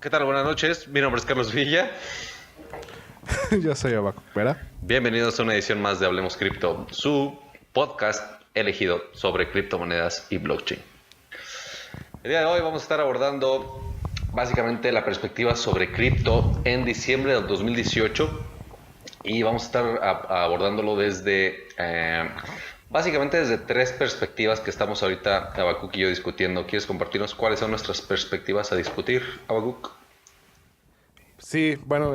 ¿Qué tal? Buenas noches. Mi nombre es Carlos Villa. Yo soy Abaco Pera. Bienvenidos a una edición más de Hablemos Cripto, su podcast elegido sobre criptomonedas y blockchain. El día de hoy vamos a estar abordando básicamente la perspectiva sobre cripto en diciembre del 2018 y vamos a estar abordándolo desde básicamente desde tres perspectivas que estamos ahorita Abacuc y yo discutiendo. ¿Quieres compartirnos cuáles son nuestras perspectivas a discutir, Abacuc? Sí, bueno,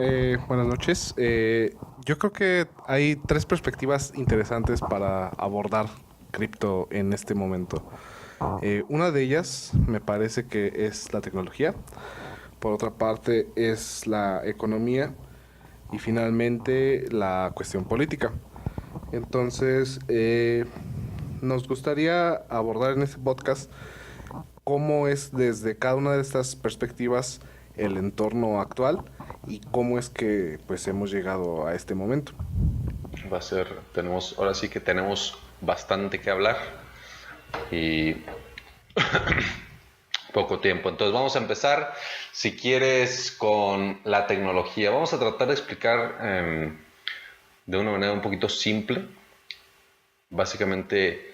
buenas noches. Yo creo que hay tres perspectivas interesantes para abordar cripto en este momento. Una de ellas me parece que es la tecnología, por otra parte es la economía y finalmente la cuestión política. Entonces, nos gustaría abordar en este podcast cómo es desde cada una de estas perspectivas el entorno actual y cómo es que pues hemos llegado a este momento. Va a ser, ahora sí que tenemos bastante que hablar y poco tiempo. Entonces vamos a empezar, si quieres, con la tecnología. Vamos a tratar de explicar de una manera un poquito simple, básicamente,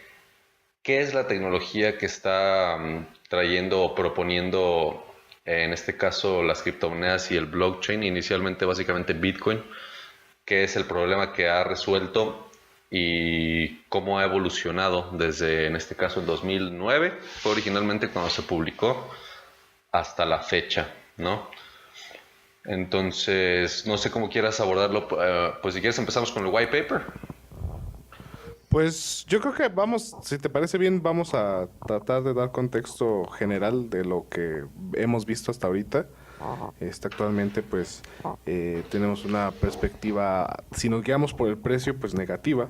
qué es la tecnología que está trayendo o proponiendo, en este caso, las criptomonedas y el blockchain, inicialmente básicamente Bitcoin, qué es el problema que ha resuelto y cómo ha evolucionado desde, en este caso, el 2009, fue originalmente cuando se publicó, hasta la fecha, ¿no? Entonces, no sé cómo quieras abordarlo, pues si quieres empezamos con el white paper. Pues yo creo que vamos, si te parece bien, vamos a tratar de dar contexto general de lo que hemos visto hasta ahorita. Actualmente pues tenemos una perspectiva, si nos guiamos por el precio, pues negativa.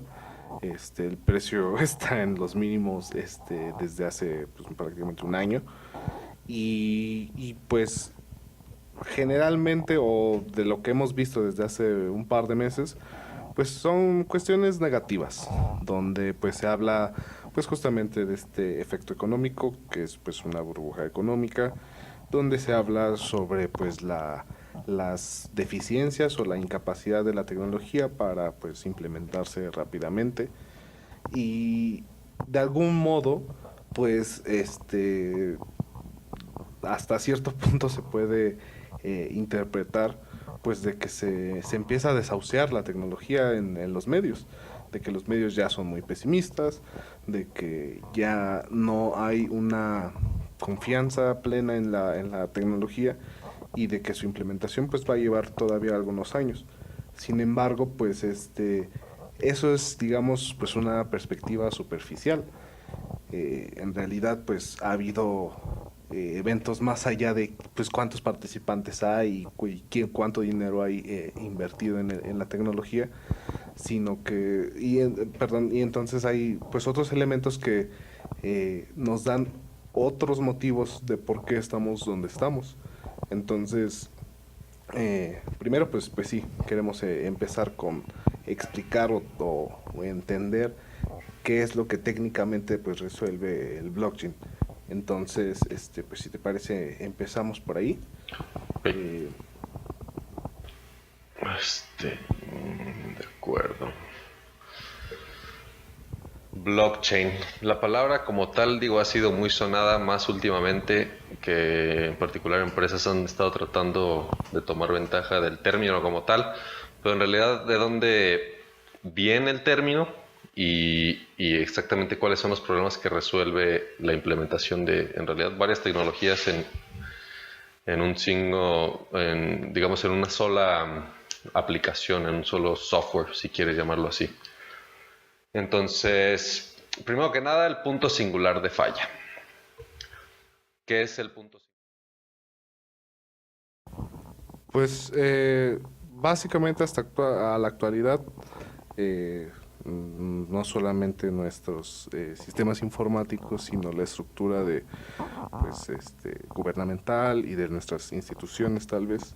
El precio está en los mínimos desde hace pues, prácticamente un año. Pues generalmente o de lo que hemos visto desde hace un par de meses, pues son cuestiones negativas, donde pues se habla pues justamente de este efecto económico, que es pues una burbuja económica, donde se habla sobre pues las deficiencias o la incapacidad de la tecnología para pues implementarse rápidamente y de algún modo pues hasta cierto punto se puede interpretar pues de que se empieza a desahuciar la tecnología en los medios, de que los medios ya son muy pesimistas, de que ya no hay una confianza plena en la tecnología y de que su implementación pues va a llevar todavía algunos años. Sin embargo, pues eso es digamos pues una perspectiva superficial. En realidad pues ha habido eventos más allá de pues cuántos participantes hay y cuánto dinero hay invertido en la tecnología, sino que perdón, y entonces hay pues otros elementos que nos dan otros motivos de por qué estamos donde estamos. Entonces, primero pues sí, queremos empezar con explicar o entender qué es lo que técnicamente pues resuelve el blockchain. Entonces, pues si te parece, empezamos por ahí. Eh, De acuerdo. Blockchain. La palabra como tal, digo, ha sido muy sonada más últimamente, que en particular empresas han estado tratando de tomar ventaja del término como tal, pero en realidad de dónde viene el término y exactamente cuáles son los problemas que resuelve la implementación de, en realidad, varias tecnologías en un digamos, en una sola aplicación, en un solo software, si quieres llamarlo así. Entonces, primero que nada, el punto singular de falla. ¿Qué es el punto singular? pues básicamente a la actualidad, eh, no solamente nuestros sistemas informáticos, sino la estructura de pues gubernamental y de nuestras instituciones tal vez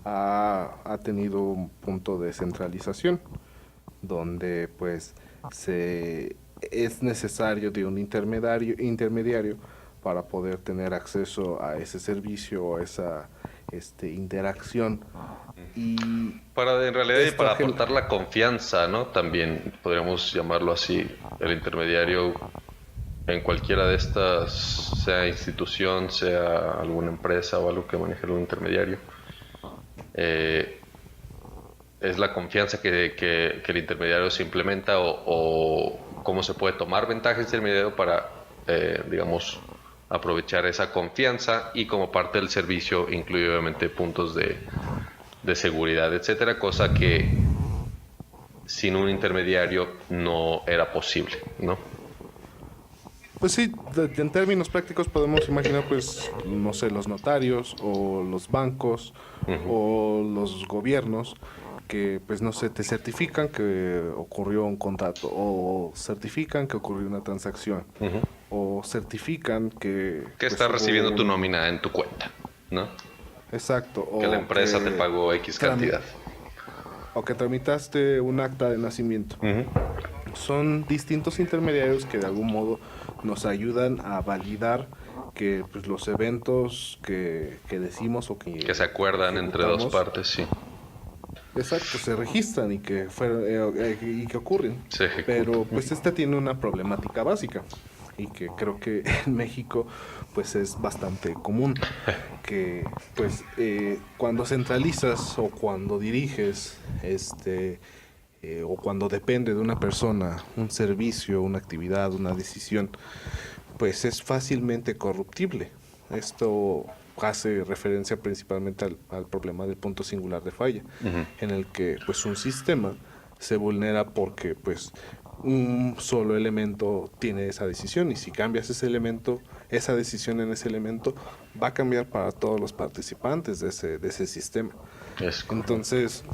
ha tenido un punto de centralización donde pues se es necesario de un intermediario para poder tener acceso a ese servicio o a esa interacción. Y En realidad, y esto para aportar la confianza, ¿no? También podríamos llamarlo así, el intermediario en cualquiera de estas, sea institución, sea alguna empresa o algo que maneje un intermediario, eh, es la confianza que el intermediario se implementa o cómo se puede tomar ventaja del intermediario para, digamos, aprovechar esa confianza y como parte del servicio incluye obviamente puntos de seguridad, etcétera, cosa que sin un intermediario no era posible, ¿no? pues sí, en términos prácticos podemos imaginar, pues, no sé, los notarios o los bancos Ujú, o los gobiernos que, pues, no sé, te certifican que ocurrió un contrato o certifican que ocurrió una transacción ujú. o certifican que, Que pues, estás hubo recibiendo tu un... nómina en tu cuenta, ¿no? Exacto, Que la empresa te pagó X cantidad. o que tramitaste un acta de nacimiento. Ujú. Son distintos intermediarios que de algún modo nos ayudan a validar que pues, los eventos que decimos o Que se que acuerdan entre dos ejecutamos, partes, sí. exacto, se registran y que ocurren. Se ejecuta. Pero pues este tiene una problemática básica y que creo que en México pues es bastante común que pues cuando centralizas o cuando diriges o cuando depende de una persona un servicio, una actividad, una decisión, pues es fácilmente corruptible. Esto hace referencia principalmente al problema del punto singular de falla, Ujú. en el que pues un sistema se vulnera porque pues un solo elemento tiene esa decisión y si cambias ese elemento, esa decisión en ese elemento va a cambiar para todos los participantes de ese sistema. Es correcto. Entonces,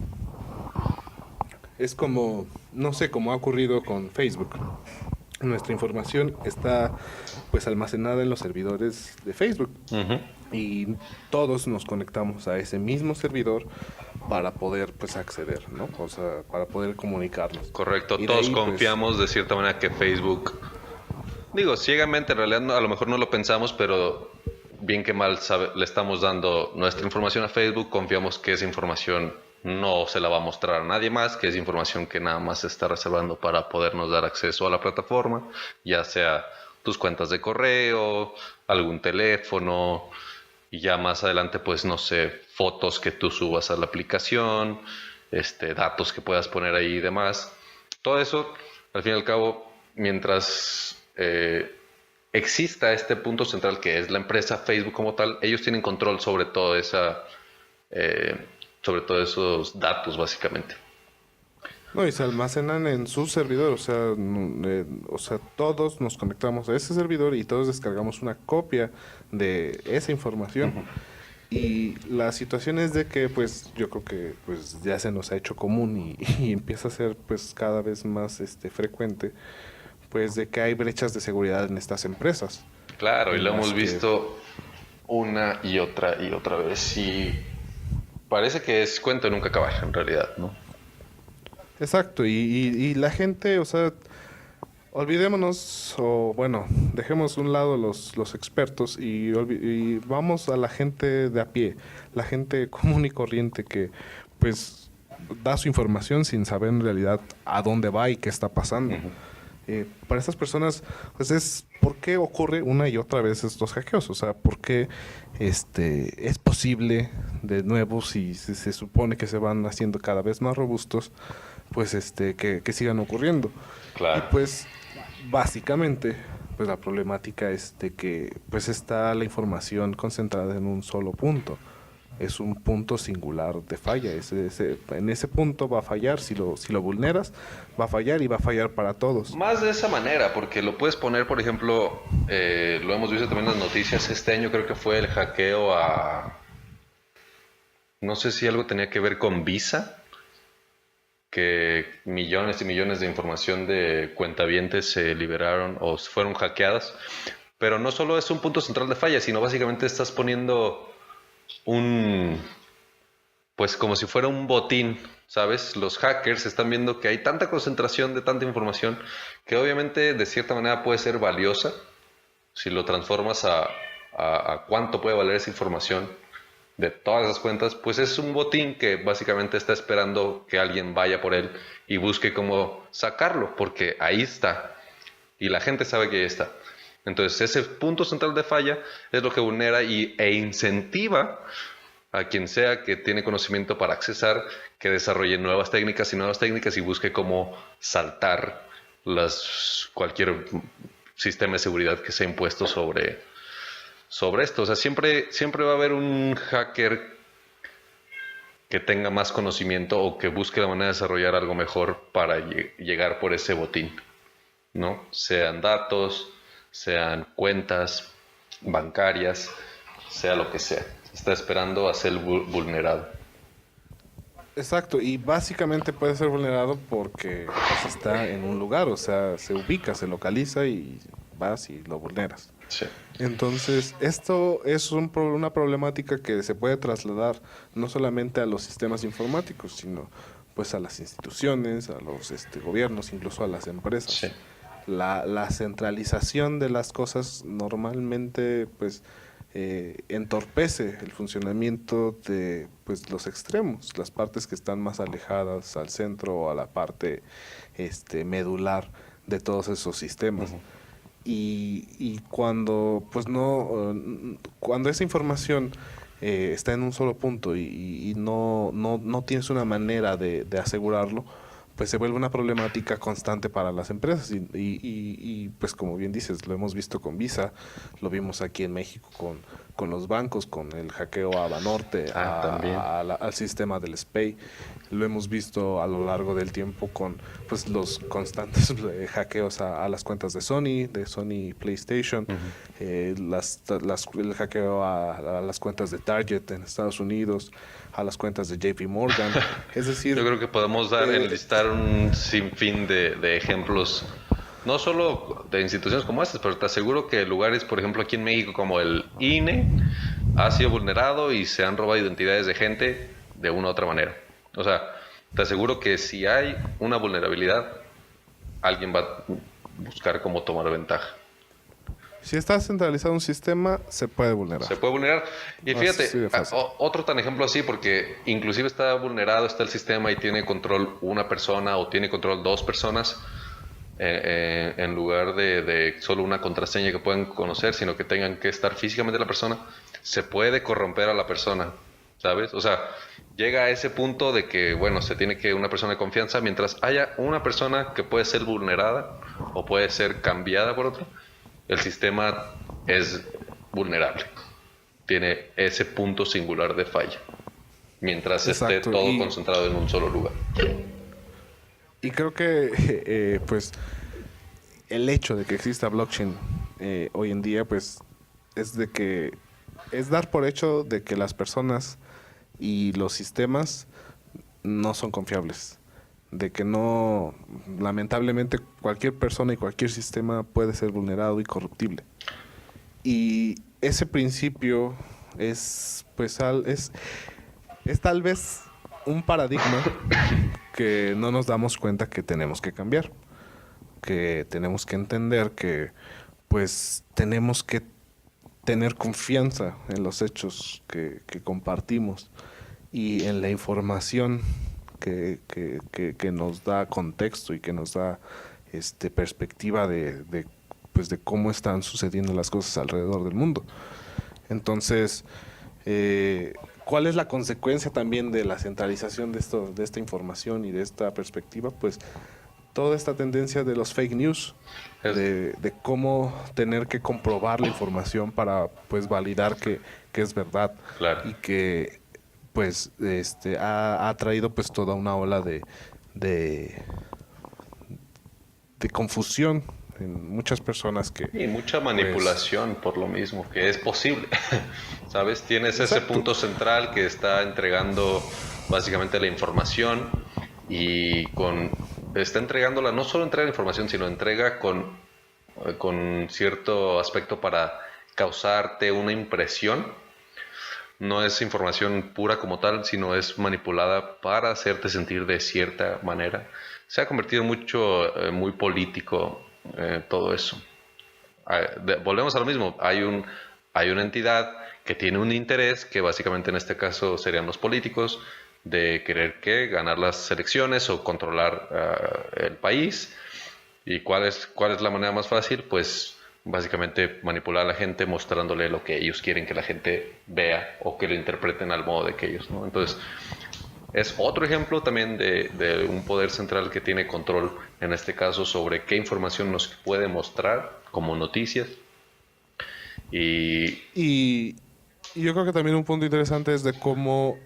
es como, no sé, como ha ocurrido con Facebook. Nuestra información está pues almacenada en los servidores de Facebook Ujú. y todos nos conectamos a ese mismo servidor para poder pues acceder, ¿no? O sea, para poder comunicarnos. Correcto. Y de Todos ahí pues, confiamos de cierta manera que Facebook, digo, ciegamente en realidad a lo mejor no lo pensamos, pero bien que mal le estamos dando nuestra información a Facebook, confiamos que esa información no se la va a mostrar a nadie más, que es información que nada más se está reservando para podernos dar acceso a la plataforma, ya sea tus cuentas de correo, algún teléfono, y ya más adelante, pues no sé, fotos que tú subas a la aplicación, datos que puedas poner ahí y demás. Todo eso, al fin y al cabo, mientras exista este punto central que es la empresa Facebook como tal, ellos tienen control sobre todo eh, sobre todos esos datos básicamente. no, y se almacenan en su servidor, o sea, o sea, todos nos conectamos a ese servidor y todos descargamos una copia de esa información. Y la situación es de que, pues, yo creo que, pues, ya se nos ha hecho común y empieza a ser, pues, cada vez más, frecuente, pues, de que hay brechas de seguridad en estas empresas, Claro, y lo en hemos las que, visto una y otra vez y parece que es cuento de nunca acabar en realidad, ¿no? exacto, y la gente, o sea, olvidémonos, o bueno, dejemos a un lado los expertos y vamos a la gente de a pie, la gente común y corriente que, pues, da su información sin saber en realidad a dónde va y qué está pasando. Ujú. Para estas personas, pues es por qué ocurre una y otra vez estos hackeos, o sea, por qué es posible de nuevo si se supone que se van haciendo cada vez más robustos, pues que sigan ocurriendo. Y Claro. pues básicamente, pues la problemática es de que pues está la información concentrada en un solo punto. Es un punto singular de falla. En ese punto va a fallar. Si lo vulneras, va a fallar y va a fallar para todos. Más de esa manera, porque lo puedes poner, por ejemplo, lo hemos visto también en las noticias este año, creo que fue el hackeo a, no sé si algo tenía que ver con Visa, que millones y millones de información de cuentavientes se liberaron o fueron hackeadas. Pero no solo es un punto central de falla, sino básicamente estás poniendo un, pues como si fuera un botín, ¿sabes? Los hackers están viendo que hay tanta concentración de tanta información que obviamente de cierta manera puede ser valiosa si lo transformas a cuánto puede valer esa información. de todas esas cuentas, pues es un botín que básicamente está esperando que alguien vaya por él y busque cómo sacarlo, porque ahí está y la gente sabe que ahí está. Entonces ese punto central de falla es lo que vulnera e incentiva a quien sea que tiene conocimiento para accesar, que desarrolle nuevas técnicas y busque cómo saltar cualquier sistema de seguridad que se ha impuesto sobre esto. O sea, siempre va a haber un hacker que tenga más conocimiento o que busque la manera de desarrollar algo mejor para llegar por ese botín, ¿no? Sean datos, sean cuentas bancarias, sea lo que sea. Está esperando a ser vulnerado. Exacto, y básicamente puede ser vulnerado porque pues, está en un lugar, o sea, se ubica, se localiza y vas y lo vulneras. Sí. Entonces, esto es una problemática que se puede trasladar no solamente a los sistemas informáticos, sino pues a las instituciones, a los gobiernos, incluso a las empresas. Sí. La centralización de las cosas normalmente pues entorpece el funcionamiento de pues los extremos, las partes que están más alejadas al centro o a la parte medular de todos esos sistemas. Ujú. Y cuando pues cuando esa información está en un solo punto y no tienes una manera de asegurarlo, pues se vuelve una problemática constante para las empresas y pues como bien dices, lo hemos visto con Visa, lo vimos aquí en México con los bancos, con el hackeo a Banorte, También. al sistema del SPEI, lo hemos visto a lo largo del tiempo con pues los constantes hackeos a las cuentas de Sony PlayStation, el hackeo a las cuentas de Target en Estados Unidos, a las cuentas de JP Morgan. Es decir, yo creo que podemos enlistar un sinfín de ejemplos, no solo de instituciones como estas, pero te aseguro que lugares, por ejemplo, aquí en México, como el INE, ha sido vulnerado y se han robado identidades de gente de una u otra manera. O sea, te aseguro que si hay una vulnerabilidad, alguien va a buscar cómo tomar ventaja. si está centralizado un sistema, se puede vulnerar. Se puede vulnerar. Y fíjate, otro tan ejemplo así, porque inclusive está vulnerado, está el sistema y tiene control una persona o tiene control dos personas, en lugar de solo una contraseña que puedan conocer, sino que tengan que estar físicamente la persona, se puede corromper a la persona, ¿sabes? O sea, llega a ese punto de que, bueno, se tiene que una persona de confianza, mientras haya una persona que puede ser vulnerada o puede ser cambiada por otra, el sistema es vulnerable. Tiene ese punto singular de falla. Mientras esté todo concentrado en un solo lugar. Y creo que pues el hecho de que exista blockchain hoy en día pues es dar por hecho de que las personas y los sistemas no son confiables, de que no, lamentablemente cualquier persona y cualquier sistema puede ser vulnerado y corruptible. Y ese principio es pues es tal vez un paradigma que no nos damos cuenta que tenemos que cambiar, que tenemos que entender que pues tenemos que tener confianza en los hechos que compartimos y en la información que nos da contexto y que nos da perspectiva de cómo están sucediendo las cosas alrededor del mundo. Entonces, ¿cuál es la consecuencia también de la centralización de esta información y de esta perspectiva? Pues toda esta tendencia de los fake news, de cómo tener que comprobar la información para pues validar que es verdad. Claro. Y que pues ha traído pues toda una ola de confusión en muchas personas y mucha manipulación, pues, por lo mismo que es posible. ¿Sabes? Tienes ese punto central que está entregando básicamente la información y está entregándola, no solo entrega información, sino entrega con cierto aspecto para causarte una impresión. No es información pura como tal, sino es manipulada para hacerte sentir de cierta manera. Se ha convertido muy político todo eso. Volvemos a lo mismo. Hay un hay una entidad que tiene un interés, que básicamente en este caso serían los políticos, de querer ganar las elecciones o controlar el país. ¿Y cuál es la manera más fácil? Pues básicamente manipular a la gente mostrándole lo que ellos quieren que la gente vea o que lo interpreten al modo de que ellos, ¿no? Entonces, es otro ejemplo también de un poder central que tiene control, en este caso, sobre qué información nos puede mostrar como noticias. Y Y, y yo creo que también un punto interesante es de cómo,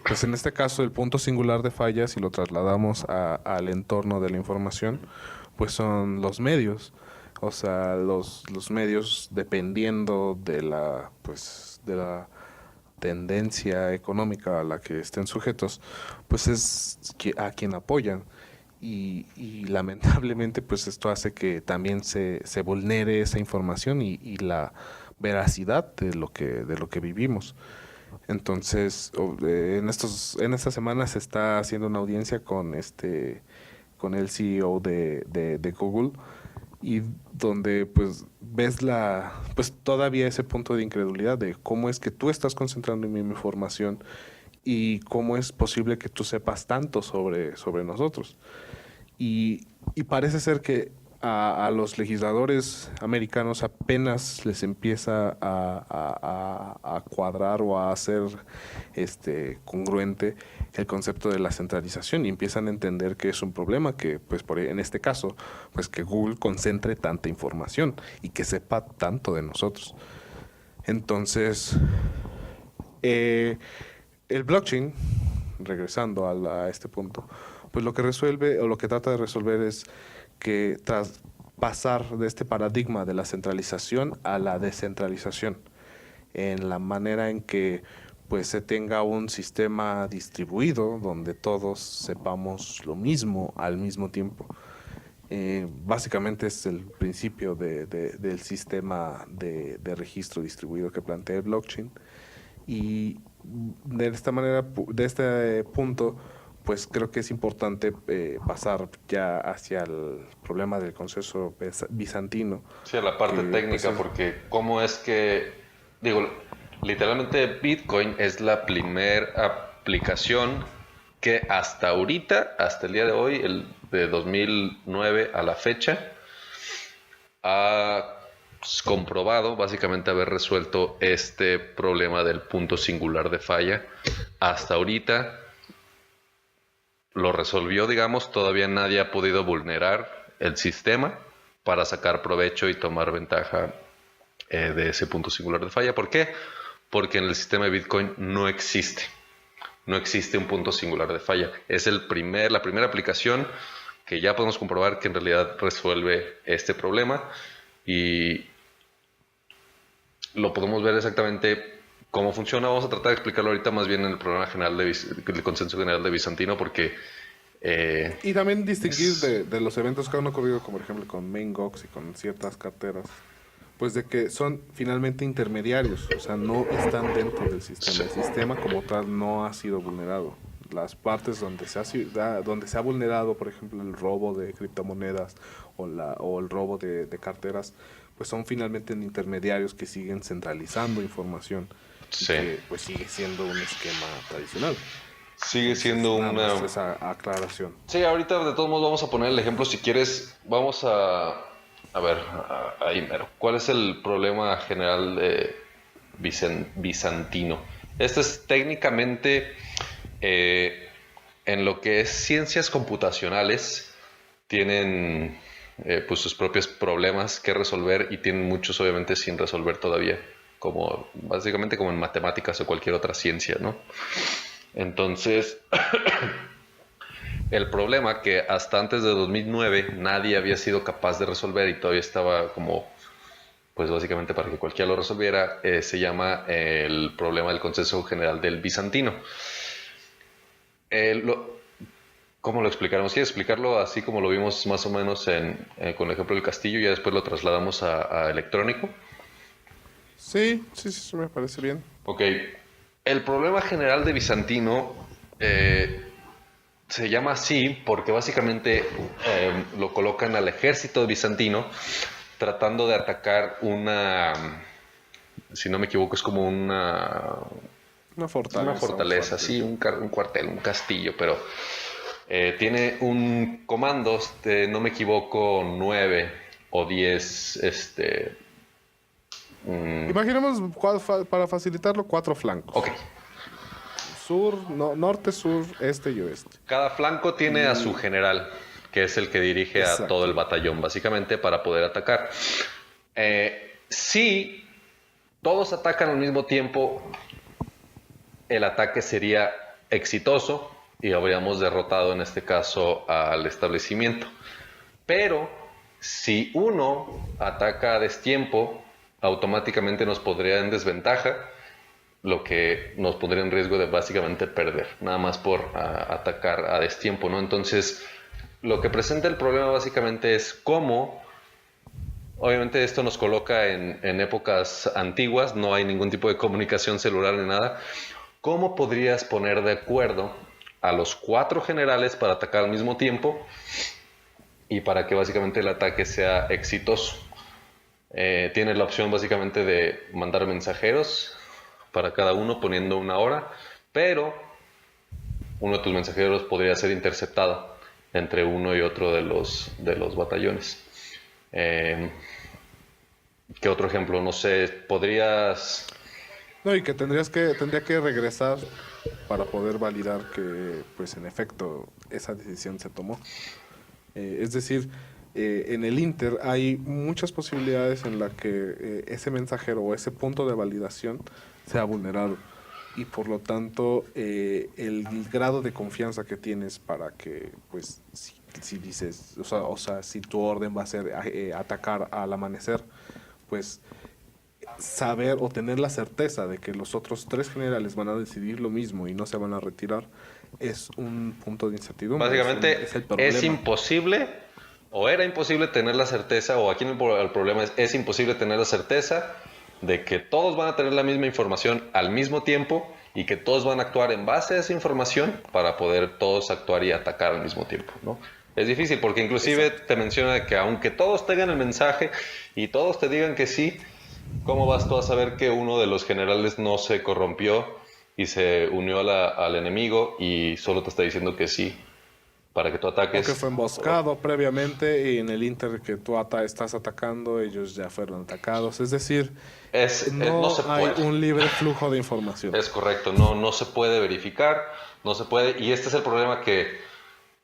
pues en este caso, el punto singular de falla, si lo trasladamos al entorno de la información, pues son los medios. O sea, los medios, dependiendo de pues, de la tendencia económica a la que estén sujetos, pues es a quien apoyan. Y lamentablemente, pues esto hace que también se vulnere esa información y la veracidad de lo que vivimos. Entonces, en estas semanas se está haciendo una audiencia con el CEO de Google, y donde pues ves pues todavía ese punto de incredulidad de cómo es que tú estás concentrando en mi información y cómo es posible que tú sepas tanto sobre nosotros. Y parece ser que a los legisladores americanos apenas les empieza a cuadrar o a hacer congruente el concepto de la centralización, y empiezan a entender que es un problema que, pues en este caso, pues que Google concentre tanta información y que sepa tanto de nosotros. Entonces, eh, el blockchain, regresando a este punto, pues lo que resuelve o lo que trata de resolver es que tras pasar de este paradigma de la centralización a la descentralización, en la manera en que pues se tenga un sistema distribuido donde todos sepamos lo mismo al mismo tiempo. Básicamente es el principio del sistema de registro distribuido que plantea el blockchain. Y de esta manera, de este punto, pues creo que es importante pasar ya hacia el problema del consenso bizantino, sí, a la parte que pues técnica, porque cómo es que, digo, literalmente Bitcoin es la primer aplicación que hasta ahorita, hasta el día de hoy, el de 2009 a la fecha, ha comprobado básicamente haber resuelto este problema del punto singular de falla. Hasta ahorita lo resolvió, digamos, todavía nadie ha podido vulnerar el sistema para sacar provecho y tomar ventaja de ese punto singular de falla. ¿Por qué? Porque en el sistema de Bitcoin no existe. No existe un punto singular de falla. Es la primera aplicación que ya podemos comprobar que en realidad resuelve este problema, y lo podemos ver exactamente cómo funciona. Vamos a tratar de explicarlo ahorita más bien en el problema general del consenso general de Bizantino, porque y también distinguir de los eventos que han ocurrido, como por ejemplo con Maingox y con ciertas carteras, pues de que son finalmente intermediarios, o sea, no están dentro del sistema. El sistema como tal no ha sido vulnerado. Las partes donde se ha vulnerado, por ejemplo, el robo de criptomonedas o el robo de carteras, pues son finalmente intermediarios que siguen centralizando información, y sí, que pues sigue siendo un esquema tradicional. sigue Entonces, siendo nada más una... esa aclaración. Sí, ahorita de todos modos vamos a poner el ejemplo. Si quieres, vamos a ver, ahí mero. ¿Cuál es el problema general de Bizantino? Este es técnicamente, en lo que es ciencias computacionales, tienen pues sus propios problemas que resolver, y tienen muchos obviamente sin resolver todavía, como básicamente como en matemáticas o cualquier otra ciencia, ¿no? Entonces, el problema que hasta antes de 2009 nadie había sido capaz de resolver, y todavía estaba como, pues básicamente para que cualquiera lo resolviera, se llama el problema del consenso general del bizantino. Eh, lo- ¿Cómo lo explicaremos? ¿Quieres explicarlo así como lo vimos más o menos con el ejemplo del castillo, y ya después lo trasladamos a electrónico? Sí, sí, sí, sí, me parece bien. Ok. El problema general de Bizantino se llama así porque básicamente lo colocan al ejército bizantino tratando de atacar si no me equivoco, es como Una fortaleza. una fortaleza, sí, un cuartel, un castillo, pero tiene un comando, no me equivoco, 9 o 10, Imaginemos, para facilitarlo, 4 ok. flancos. Sur, norte, sur, este y oeste. Cada flanco tiene a su Y... general, que es el que dirige a todo Exacto. el batallón, básicamente, para poder atacar. Si todos atacan al mismo tiempo, el ataque sería exitoso y habríamos derrotado en este caso al establecimiento. Pero si uno ataca a destiempo, automáticamente nos pondría en desventaja, lo que nos pondría en riesgo de básicamente perder, nada más por atacar a destiempo, ¿no? Entonces, lo que presenta el problema básicamente es cómo, obviamente esto nos coloca en épocas antiguas, no hay ningún tipo de comunicación celular ni nada, ¿cómo podrías poner de acuerdo a los 4 generales para atacar al mismo tiempo y para que básicamente el ataque sea exitoso? Tienes la opción básicamente de mandar mensajeros para cada uno poniendo una hora, pero uno de tus mensajeros podría ser interceptado entre uno y otro de los batallones. ¿Qué otro ejemplo? No sé, podrías... No, y que tendría que regresar para poder validar que, pues en efecto, esa decisión se tomó. Es decir, en el Inter hay muchas posibilidades en la que ese mensajero o ese punto de validación sea vulnerado. Y por lo tanto, el grado de confianza que tienes para que, pues, si dices, o sea, si tu orden va a ser atacar al amanecer, pues saber o tener la certeza de que los otros 3 generales van a decidir lo mismo y no se van a retirar es un punto de incertidumbre, Básicamente es el es problema. imposible o era imposible tener la certeza, o aquí el problema es imposible tener la certeza de que todos van a tener la misma información al mismo tiempo y que todos van a actuar en base a esa información para poder todos actuar y atacar al mismo tiempo, ¿no? Es difícil porque inclusive Exacto. te menciona que aunque todos tengan el mensaje y todos te digan que sí, ¿cómo vas tú a saber que uno de los generales no se corrompió y se unió al enemigo y solo te está diciendo que sí para que tú O que ataques? fue emboscado previamente y en el Inter que tú estás atacando, ellos ya fueron atacados. Es decir, No no se hay puede. un libre flujo de información. Es correcto, no se puede verificar, no se puede, y este es el problema que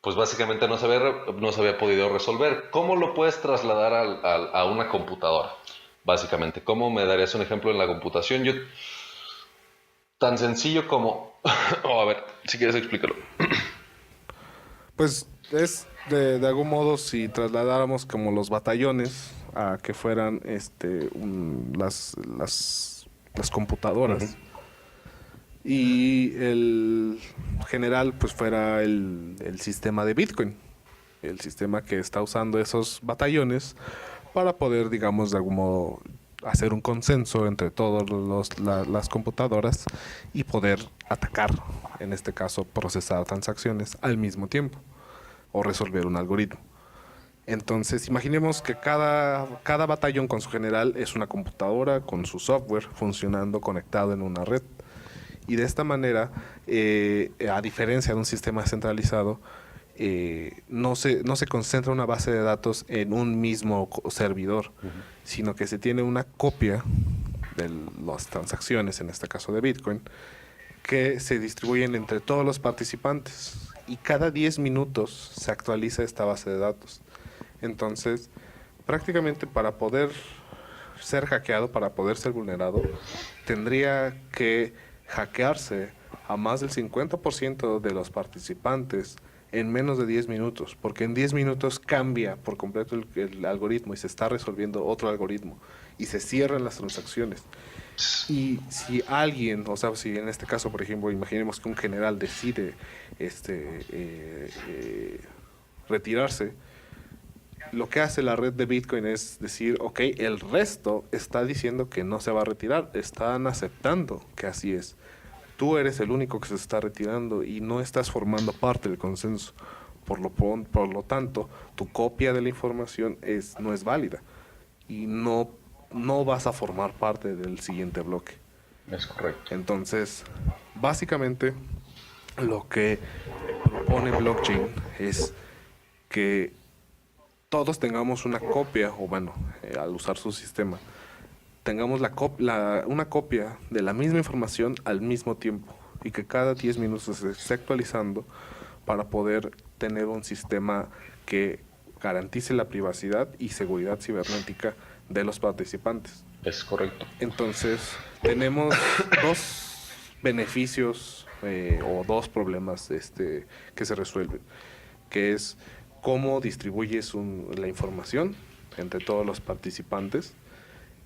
pues básicamente no se había podido resolver. ¿Cómo lo puedes trasladar a una computadora? Básicamente, ¿cómo me darías un ejemplo en la computación? Yo, tan sencillo como, oh, a ver, si quieres explícalo. Pues es de algún modo si trasladáramos como los batallones a que fueran las computadoras y el general pues fuera el sistema de Bitcoin, el sistema que está usando esos batallones para poder, digamos, de algún modo hacer un consenso entre todas las computadoras y poder atacar, en este caso procesar transacciones al mismo tiempo o resolver un algoritmo. Entonces, imaginemos que cada batallón con su general es una computadora con su software funcionando conectado en una red. Y de esta manera, a diferencia de un sistema centralizado, no se concentra una base de datos en un mismo servidor, sino que se tiene una copia de las transacciones, en este caso de Bitcoin, que se distribuyen entre todos los participantes. Y cada 10 minutos se actualiza esta base de datos. Entonces, prácticamente para poder ser hackeado, para poder ser vulnerado, tendría que hackearse a más del 50% de los participantes en menos de 10 minutos, porque en 10 minutos cambia por completo el algoritmo y se está resolviendo otro algoritmo y se cierran las transacciones. Y si alguien, o sea, si en este caso, por ejemplo, imaginemos que un general decide retirarse, lo que hace la red de Bitcoin es decir, ok, el resto está diciendo que no se va a retirar, están aceptando que así es. Tú eres el único que se está retirando y no estás formando parte del consenso. Por lo tanto, tu copia de la información no es válida y no vas a formar parte del siguiente bloque. Es correcto. Entonces, básicamente, lo que propone blockchain es que todos tengamos una copia, o bueno, al usar su sistema, tengamos una copia de la misma información al mismo tiempo y que cada 10 minutos se esté actualizando para poder tener un sistema que garantice la privacidad y seguridad cibernética de los participantes. Es correcto. Entonces, tenemos dos beneficios o dos problemas que se resuelven, que es cómo distribuyes la información entre todos los participantes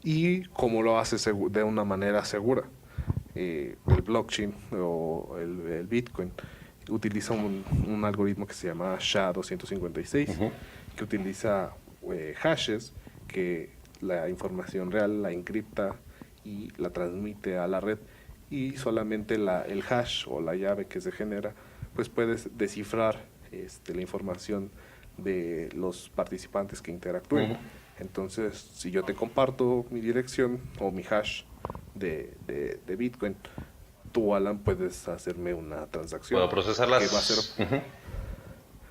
y cómo lo haces de una manera segura. El blockchain o el Bitcoin utiliza un algoritmo que se llama SHA-256, que utiliza hashes que la información real la encripta y la transmite a la red, y solamente el hash o la llave que se genera pues puedes descifrar la información de los participantes que interactúen. Entonces, si yo te comparto mi dirección o mi hash de Bitcoin, tú, Alan, puedes hacerme una transacción. Puedo procesarlas.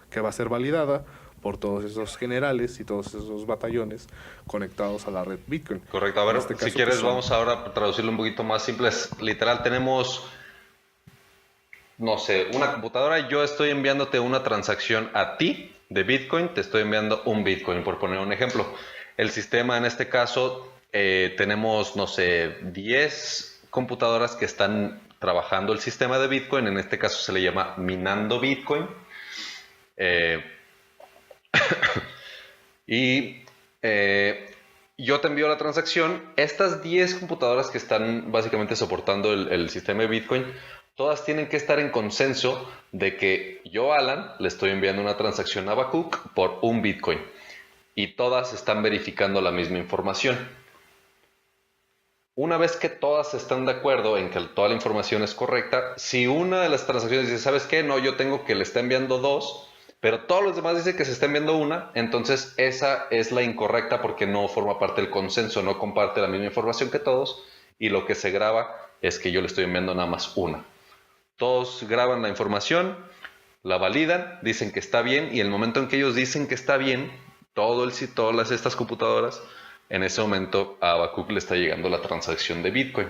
Que va a ser validada por todos esos generales y todos esos batallones conectados a la red Bitcoin. Correcto. A ver, si quieres, vamos ahora a traducirlo un poquito más simple. Literal, tenemos, no sé, una computadora y yo estoy enviándote una transacción a ti de Bitcoin, te estoy enviando un Bitcoin, por poner un ejemplo. El sistema, en este caso, tenemos, no sé, 10 computadoras que están trabajando el sistema de Bitcoin. En este caso se le llama minando Bitcoin. Y yo te envío la transacción. Estas 10 computadoras que están básicamente soportando el sistema de Bitcoin, todas tienen que estar en consenso de que yo, Alan, le estoy enviando una transacción a Habacuc por un Bitcoin. Y todas están verificando la misma información. Una vez que todas están de acuerdo en que toda la información es correcta, si una de las transacciones dice, ¿sabes qué? No, yo tengo que le está enviando 2, pero todos los demás dicen que se está enviando una, entonces esa es la incorrecta porque no forma parte del consenso, no comparte la misma información que todos, y lo que se graba es que yo le estoy enviando nada más una. Todos graban la información, la validan, dicen que está bien, y el momento en que ellos dicen que está bien, todas estas computadoras, en ese momento a Habacuc le está llegando la transacción de Bitcoin.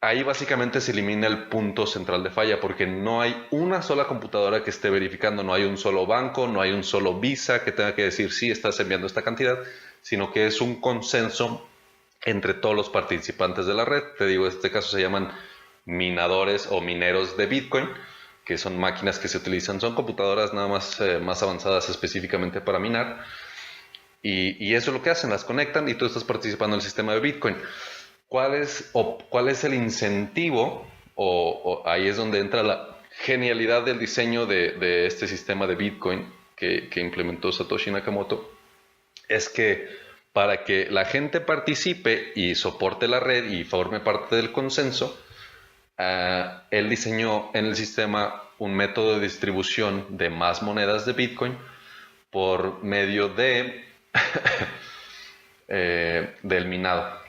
Ahí básicamente se elimina el punto central de falla, porque no hay una sola computadora que esté verificando, no hay un solo banco, no hay un solo Visa que tenga que decir sí, estás enviando esta cantidad, sino que es un consenso entre todos los participantes de la red. Te digo, en este caso se llaman minadores o mineros de Bitcoin, que son máquinas que se utilizan, son computadoras nada más, más avanzadas específicamente para minar, y eso es lo que hacen, las conectan y tú estás participando en el sistema de Bitcoin. ¿Cuál es el incentivo? Ahí es donde entra la genialidad del diseño de este sistema de Bitcoin que implementó Satoshi Nakamoto. Es que para que la gente participe y soporte la red y forme parte del consenso, él diseñó en el sistema un método de distribución de más monedas de Bitcoin por medio del minado.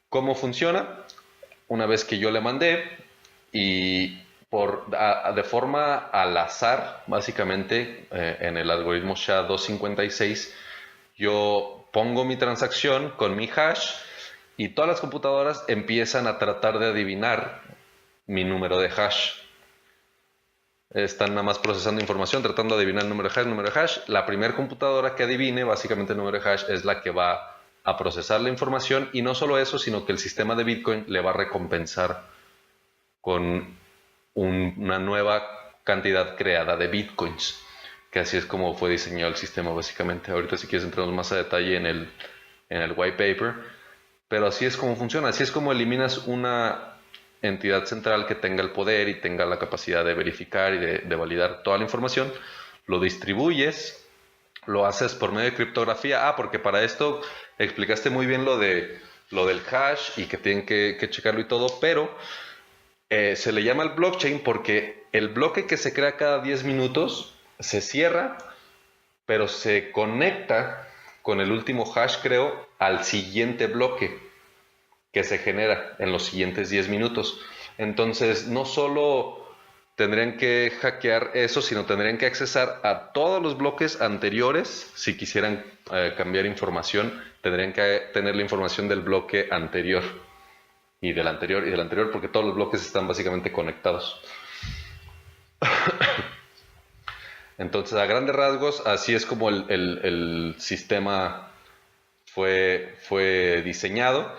¿Cómo funciona? Una vez que yo le mandé y de forma al azar, básicamente, en el algoritmo SHA-256, yo pongo mi transacción con mi hash y todas las computadoras empiezan a tratar de adivinar mi número de hash. Están nada más procesando información, tratando de adivinar el número de hash. La primera computadora que adivine básicamente el número de hash es la que va a procesar la información, y no solo eso, sino que el sistema de Bitcoin le va a recompensar con una nueva cantidad creada de Bitcoins, que así es como fue diseñado el sistema básicamente. Ahorita si quieres entramos más a detalle en el white paper, pero así es como funciona, así es como eliminas una entidad central que tenga el poder y tenga la capacidad de verificar y de validar toda la información. Lo distribuyes, lo haces por medio de criptografía. Porque para esto explicaste muy bien lo del hash y que tienen que checarlo y todo, pero se le llama el blockchain porque el bloque que se crea cada 10 minutos se cierra, pero se conecta con el último hash, creo, al siguiente bloque que se genera en los siguientes 10 minutos. Entonces, no solo tendrían que hackear eso, sino tendrían que accesar a todos los bloques anteriores. Si quisieran cambiar información, tendrían que tener la información del bloque anterior y del anterior y del anterior, porque todos los bloques están básicamente conectados. Entonces, a grandes rasgos, así es como el sistema fue diseñado.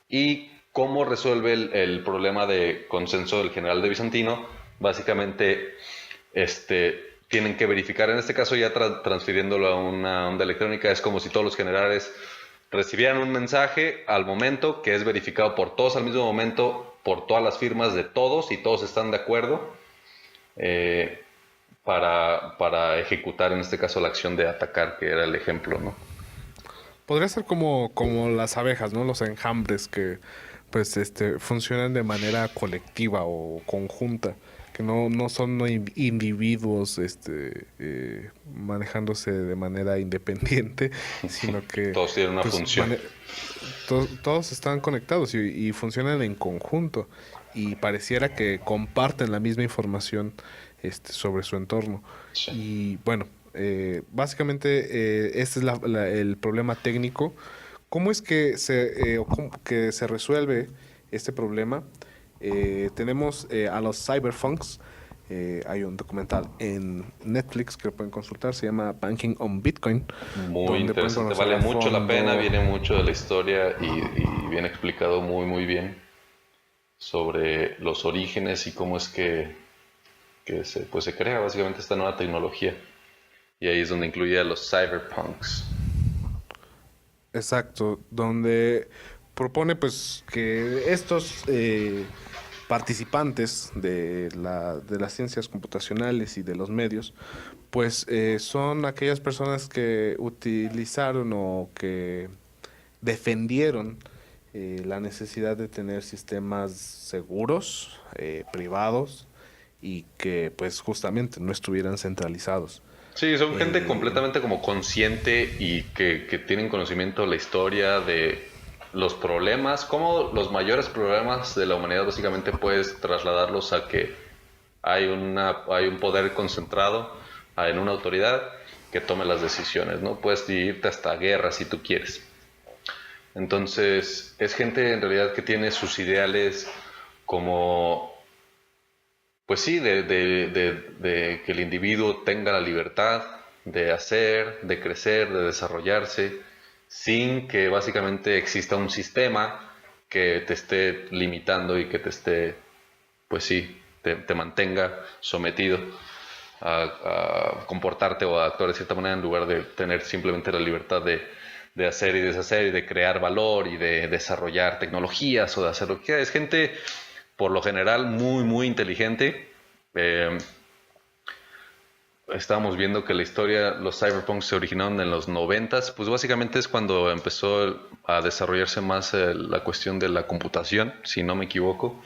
¿Y cómo resuelve el problema de consenso del general de Bizantino? Básicamente, tienen que verificar, en este caso ya transfiriéndolo a una onda electrónica, es como si todos los generales recibieran un mensaje al momento que es verificado por todos al mismo momento, por todas las firmas de todos y todos están de acuerdo para ejecutar en este caso la acción de atacar, que era el ejemplo, ¿no? Podría ser como las abejas, ¿no? Los enjambres que pues funcionan de manera colectiva o conjunta, que no son individuos manejándose de manera independiente, sino que todos tienen una pues, función. todos están conectados y funcionan en conjunto y pareciera que comparten la misma información sobre su entorno. Sí. Y bueno, básicamente este es el problema técnico. ¿Cómo es que que se resuelve este problema? Tenemos a los cyberpunks. Hay un documental en Netflix que pueden consultar, se llama Banking on Bitcoin. Muy interesante, vale mucho la pena, viene mucho de la historia y viene explicado muy muy bien sobre los orígenes y cómo es que se crea básicamente esta nueva tecnología. Y ahí es donde incluye a los cyberpunks. Exacto, donde propone pues que estos participantes de las ciencias computacionales y de los medios, pues son aquellas personas que utilizaron o que defendieron la necesidad de tener sistemas seguros, privados y que pues justamente no estuvieran centralizados. Sí, son gente Eh, completamente como consciente y que tienen conocimiento de la historia, de los problemas, como los mayores problemas de la humanidad básicamente puedes trasladarlos a que hay un poder concentrado en una autoridad que tome las decisiones, ¿no? Puedes irte hasta guerra si tú quieres. Entonces, es gente en realidad que tiene sus ideales como, pues sí, de que el individuo tenga la libertad de hacer, de crecer, de desarrollarse, sin que básicamente exista un sistema que te esté limitando y que te esté, pues sí, te mantenga sometido a comportarte o a actuar de cierta manera en lugar de tener simplemente la libertad de hacer y deshacer y de crear valor y de desarrollar tecnologías o de hacer lo que quiera. Es gente por lo general muy muy inteligente. Eh, Estábamos viendo que la historia, los cyberpunks se originaron en los 90s, pues básicamente es cuando empezó a desarrollarse más la cuestión de la computación, si no me equivoco,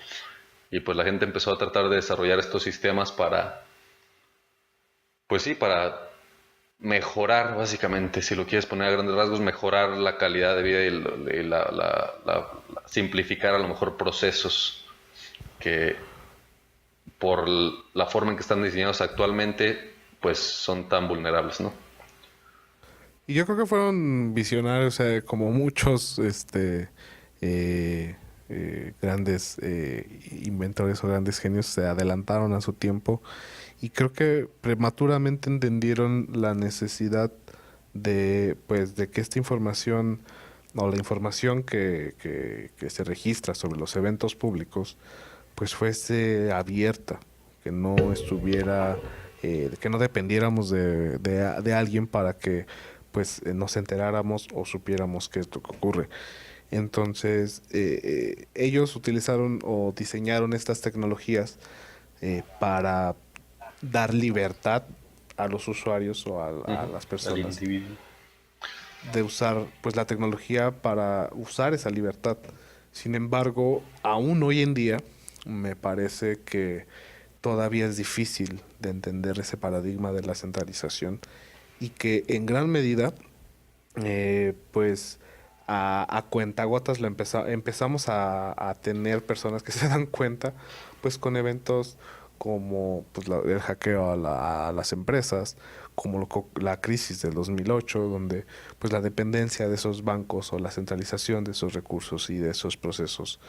y pues la gente empezó a tratar de desarrollar estos sistemas para, pues sí, para mejorar básicamente, si lo quieres poner a grandes rasgos, mejorar la calidad de vida y simplificar a lo mejor procesos que por la forma en que están diseñados actualmente, pues son tan vulnerables, ¿no? Y yo creo que fueron visionarios, como muchos grandes inventores o grandes genios se adelantaron a su tiempo y creo que prematuramente entendieron la necesidad de pues de que esta información o la información que se registra sobre los eventos públicos pues fuese abierta, que no estuviera, que no dependiéramos de alguien para que pues nos enteráramos o supiéramos qué es lo que ocurre. Entonces, ellos utilizaron o diseñaron estas tecnologías para dar libertad a los usuarios o a las Al personas individuo. de usar pues la tecnología para usar esa libertad. Sin embargo, aún hoy en día me parece que todavía es difícil de entender ese paradigma de la centralización y que en gran medida pues a cuentagotas empezamos a tener personas que se dan cuenta, pues con eventos como pues, el hackeo a las empresas, como la crisis del 2008, donde pues la dependencia de esos bancos o la centralización de esos recursos y de esos procesos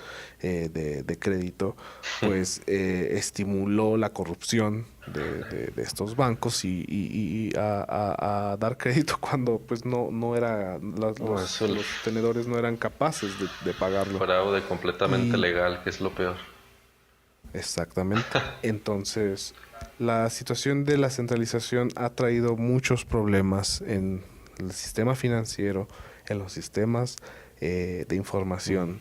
de crédito, pues estimuló la corrupción de estos bancos y a dar crédito cuando pues no era No, eso el los tenedores no eran capaces de pagarlo. fraude completamente Y legal, que es lo peor. exactamente. Entonces, la situación de la centralización ha traído muchos problemas en el sistema financiero, en los sistemas de información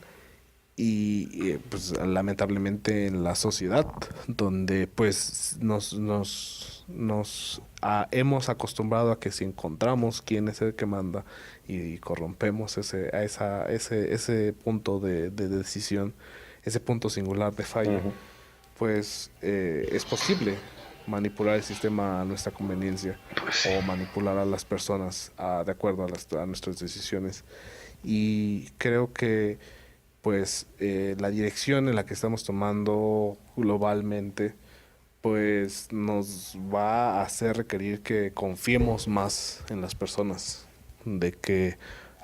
pues lamentablemente en la sociedad donde pues nos hemos acostumbrado a que si encontramos quién es el que manda y corrompemos ese punto de decisión, ese punto singular de falla, Ujú. pues es posible manipular el sistema a nuestra conveniencia Pues sí. o manipular a las personas de acuerdo a nuestras decisiones. Y creo que pues la dirección en la que estamos tomando globalmente pues nos va a hacer requerir que confiemos más en las personas, de que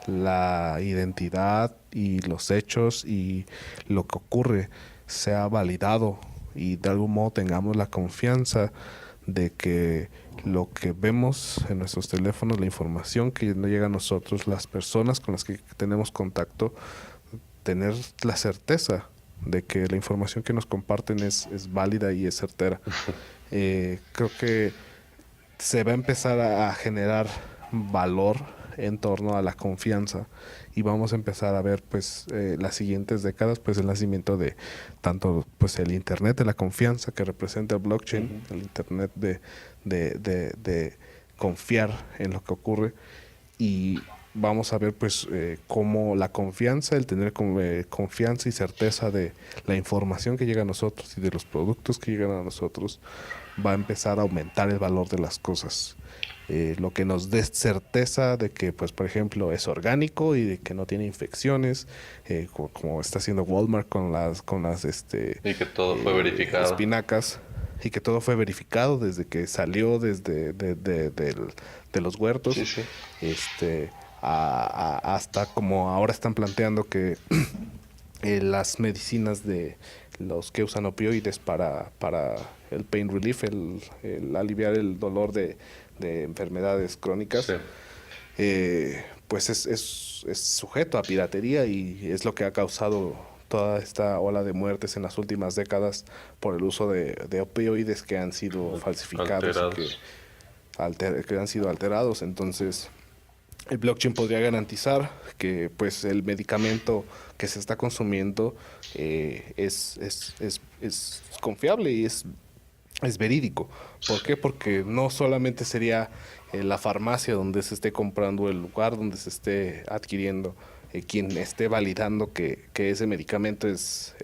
la identidad y los hechos y lo que ocurre sea validado y de algún modo tengamos la confianza de que lo que vemos en nuestros teléfonos, la información que nos llega a nosotros, las personas con las que tenemos contacto, tener la certeza de que la información que nos comparten es válida y es certera. Creo que se va a empezar a generar valor en torno a la confianza y vamos a empezar a ver pues las siguientes décadas pues el nacimiento de tanto pues el internet de la confianza que representa el blockchain, Ujú. el internet de confiar en lo que ocurre y vamos a ver pues cómo la confianza, el tener confianza y certeza de la información que llega a nosotros y de los productos que llegan a nosotros va a empezar a aumentar el valor de las cosas. Lo que nos dé certeza de que, pues, por ejemplo, es orgánico y de que no tiene infecciones, como está haciendo Walmart con las Y que todo fue verificado. espinacas, y que todo fue verificado desde que salió de los Sí, huertos, sí. este, hasta como ahora están planteando que las medicinas de los que usan opioides para el pain relief, el aliviar el dolor de enfermedades Sí. crónicas, pues es sujeto a piratería y es lo que ha causado toda esta ola de muertes en las últimas décadas por el uso de opioides que han sido falsificados y Alterados. que han sido alterados. Entonces, el blockchain podría garantizar que pues el medicamento que se está consumiendo es confiable y es verídico. ¿Por qué? Porque no solamente sería la farmacia donde se esté comprando, el lugar donde se esté adquiriendo, quien esté validando que ese medicamento es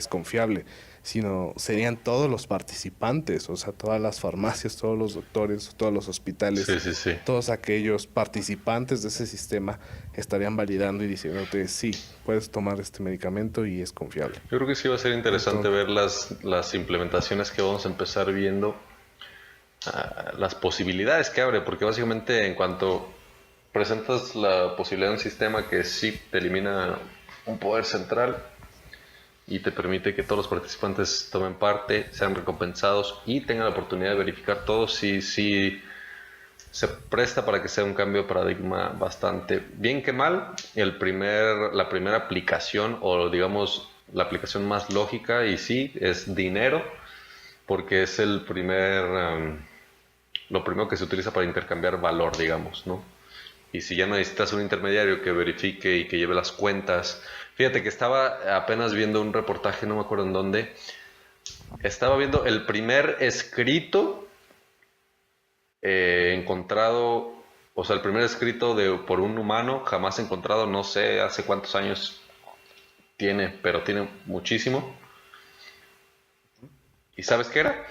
confiable, sino serían todos los participantes, o sea, todas las farmacias, todos los doctores, todos los hospitales, Sí, sí, sí. todos aquellos participantes de ese sistema estarían validando y diciéndote, sí, puedes tomar este medicamento y es confiable. Yo creo que sí va a ser interesante Entonces, ver las implementaciones que vamos a empezar viendo, las posibilidades que abre, porque básicamente en cuanto presentas la posibilidad de un sistema que sí te elimina un poder central y te permite que todos los participantes tomen parte, sean recompensados y tengan la oportunidad de verificar todo, sí, sí se presta para que sea un cambio de paradigma bastante bien que mal. La primera aplicación o digamos la aplicación más lógica y sí es dinero porque es lo primero que se utiliza para intercambiar valor, digamos, ¿no? Y si ya no necesitas un intermediario que verifique y que lleve las cuentas. Fíjate que estaba apenas viendo un reportaje, no me acuerdo en dónde. Estaba viendo el primer escrito encontrado, o sea, el primer escrito por un humano jamás encontrado, no sé hace cuántos años tiene, pero tiene muchísimo. ¿Y sabes qué era?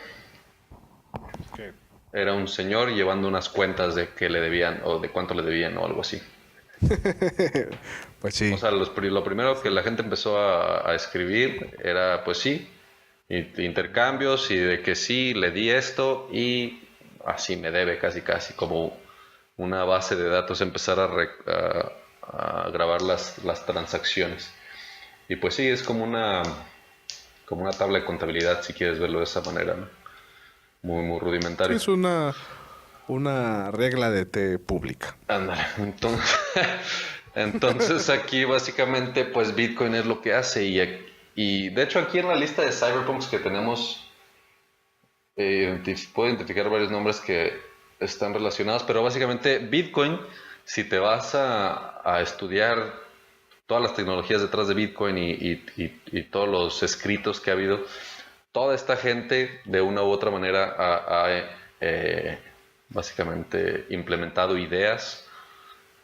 ¿qué? era un señor llevando unas cuentas de que le debían o de cuánto le debían o algo así. Pues O sí. sea, lo primero que la gente empezó a escribir era, pues sí, intercambios y de que sí, le di esto y así me debe casi casi, como una base de datos, empezar a grabar las transacciones. Y pues sí, es como una tabla de contabilidad, si quieres verlo de esa manera, ¿no? Muy Sí, rudimentario. es una regla de té pública. Ándale, entonces aquí básicamente pues Bitcoin es lo que hace y de hecho aquí en la lista de cyberpunks que tenemos puedo identificar varios nombres que están relacionados, pero básicamente Bitcoin, si te vas a estudiar todas las tecnologías detrás de Bitcoin y todos los escritos que ha habido, toda esta gente de una u otra manera ha básicamente implementado ideas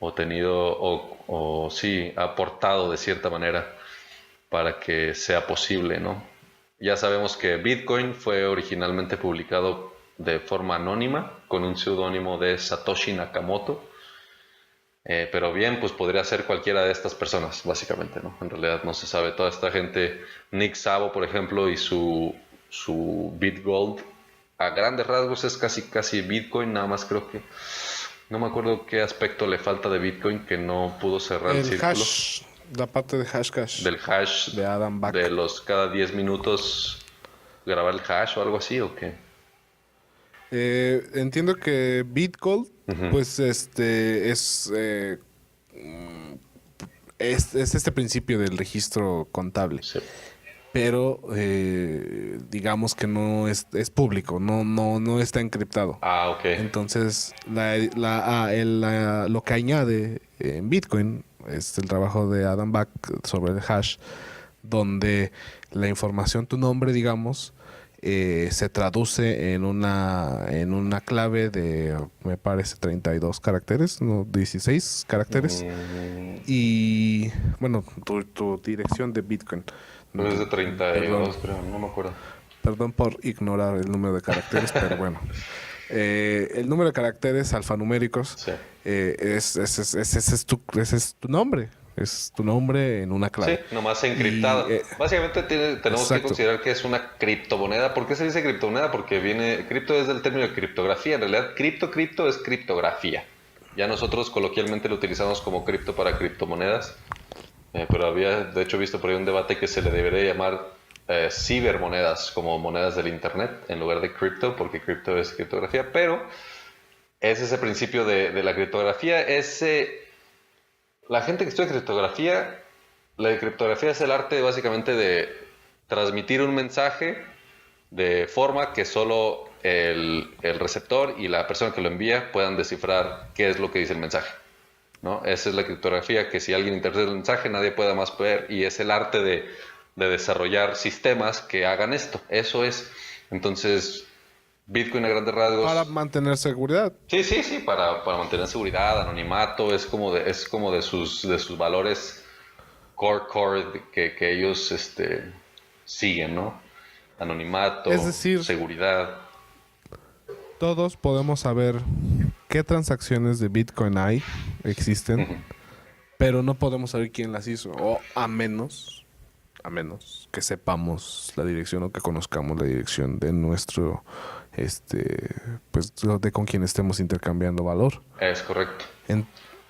o tenido o sí ha aportado de cierta manera para que sea posible, ¿no? Ya sabemos que Bitcoin fue originalmente publicado de forma anónima con un seudónimo de Satoshi Nakamoto, pero bien, pues podría ser cualquiera de estas personas, básicamente, ¿no? En realidad no se sabe. Toda esta gente, Nick Szabo, por ejemplo, y su BitGold, a grandes rasgos es casi Bitcoin, nada más creo que no me acuerdo qué aspecto le falta de Bitcoin que no pudo cerrar el El círculo hash, la parte de Hashcash del hash de Adam de Back. los cada 10 minutos grabar el hash o algo así o qué. Entiendo que BitGold, Ujú. pues es este principio del registro contable, Sí. pero digamos que no es público, no está encriptado. Ah, ok. Entonces, lo que añade en Bitcoin es el trabajo de Adam Back sobre el hash, donde la información, tu nombre, digamos, se traduce en una clave de, me parece, 32 caracteres, no 16 caracteres. Mm, Y, bueno, tu dirección de Bitcoin. creo que es de Perdón, 32, creo, no me acuerdo. perdón por ignorar el número de caracteres, pero bueno. El número de caracteres alfanuméricos Sí. ese es tu nombre. Es tu nombre en una Sí, clave. nomás Y, encriptado. Básicamente tenemos que exacto. considerar que es una criptomoneda. ¿Por qué se dice criptomoneda? Porque cripto es del término de criptografía. En realidad, cripto es criptografía. Ya nosotros coloquialmente lo utilizamos como cripto para criptomonedas. Pero había, de hecho, visto por ahí un debate que se le debería llamar cibermonedas, como monedas del Internet, en lugar de cripto, porque cripto es criptografía. Pero es ese principio de la criptografía. La gente que estudia criptografía, la criptografía es el arte básicamente de transmitir un mensaje de forma que solo el receptor y la persona que lo envía puedan descifrar qué es lo que dice el mensaje, ¿no? Esa es la criptografía, que si alguien interpreta el mensaje nadie pueda más poder, y es el arte de desarrollar sistemas que hagan esto. Eso es. Entonces, Bitcoin a grandes Para rasgos. mantener seguridad. Sí, para mantener seguridad, anonimato, es como de sus valores core que ellos siguen, ¿no? Es Anonimato, decir, seguridad. todos podemos saber qué transacciones de Bitcoin existen, Ujú. pero no podemos saber quién las hizo. O a menos que sepamos la dirección o que conozcamos la dirección de nuestro, pues, de con quien estemos intercambiando valor. Es correcto. En-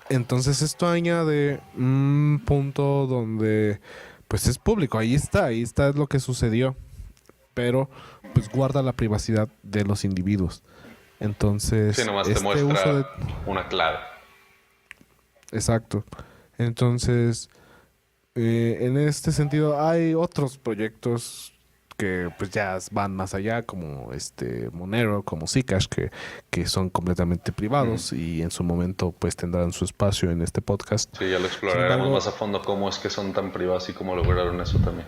entonces esto añade un punto donde, pues, es público. Ahí está lo que sucedió, pero pues guarda la privacidad de los individuos. Sí, Entonces, nomás te este uso de... muestra una clave. Exacto. Entonces, en este sentido hay otros proyectos que pues ya van más allá, como Monero, como Zcash, que son completamente Ujú. privados y en su momento pues tendrán su espacio en este podcast. Sí, ya lo Sin exploraremos embargo, más a fondo cómo es que son tan privados y cómo lograron eso también.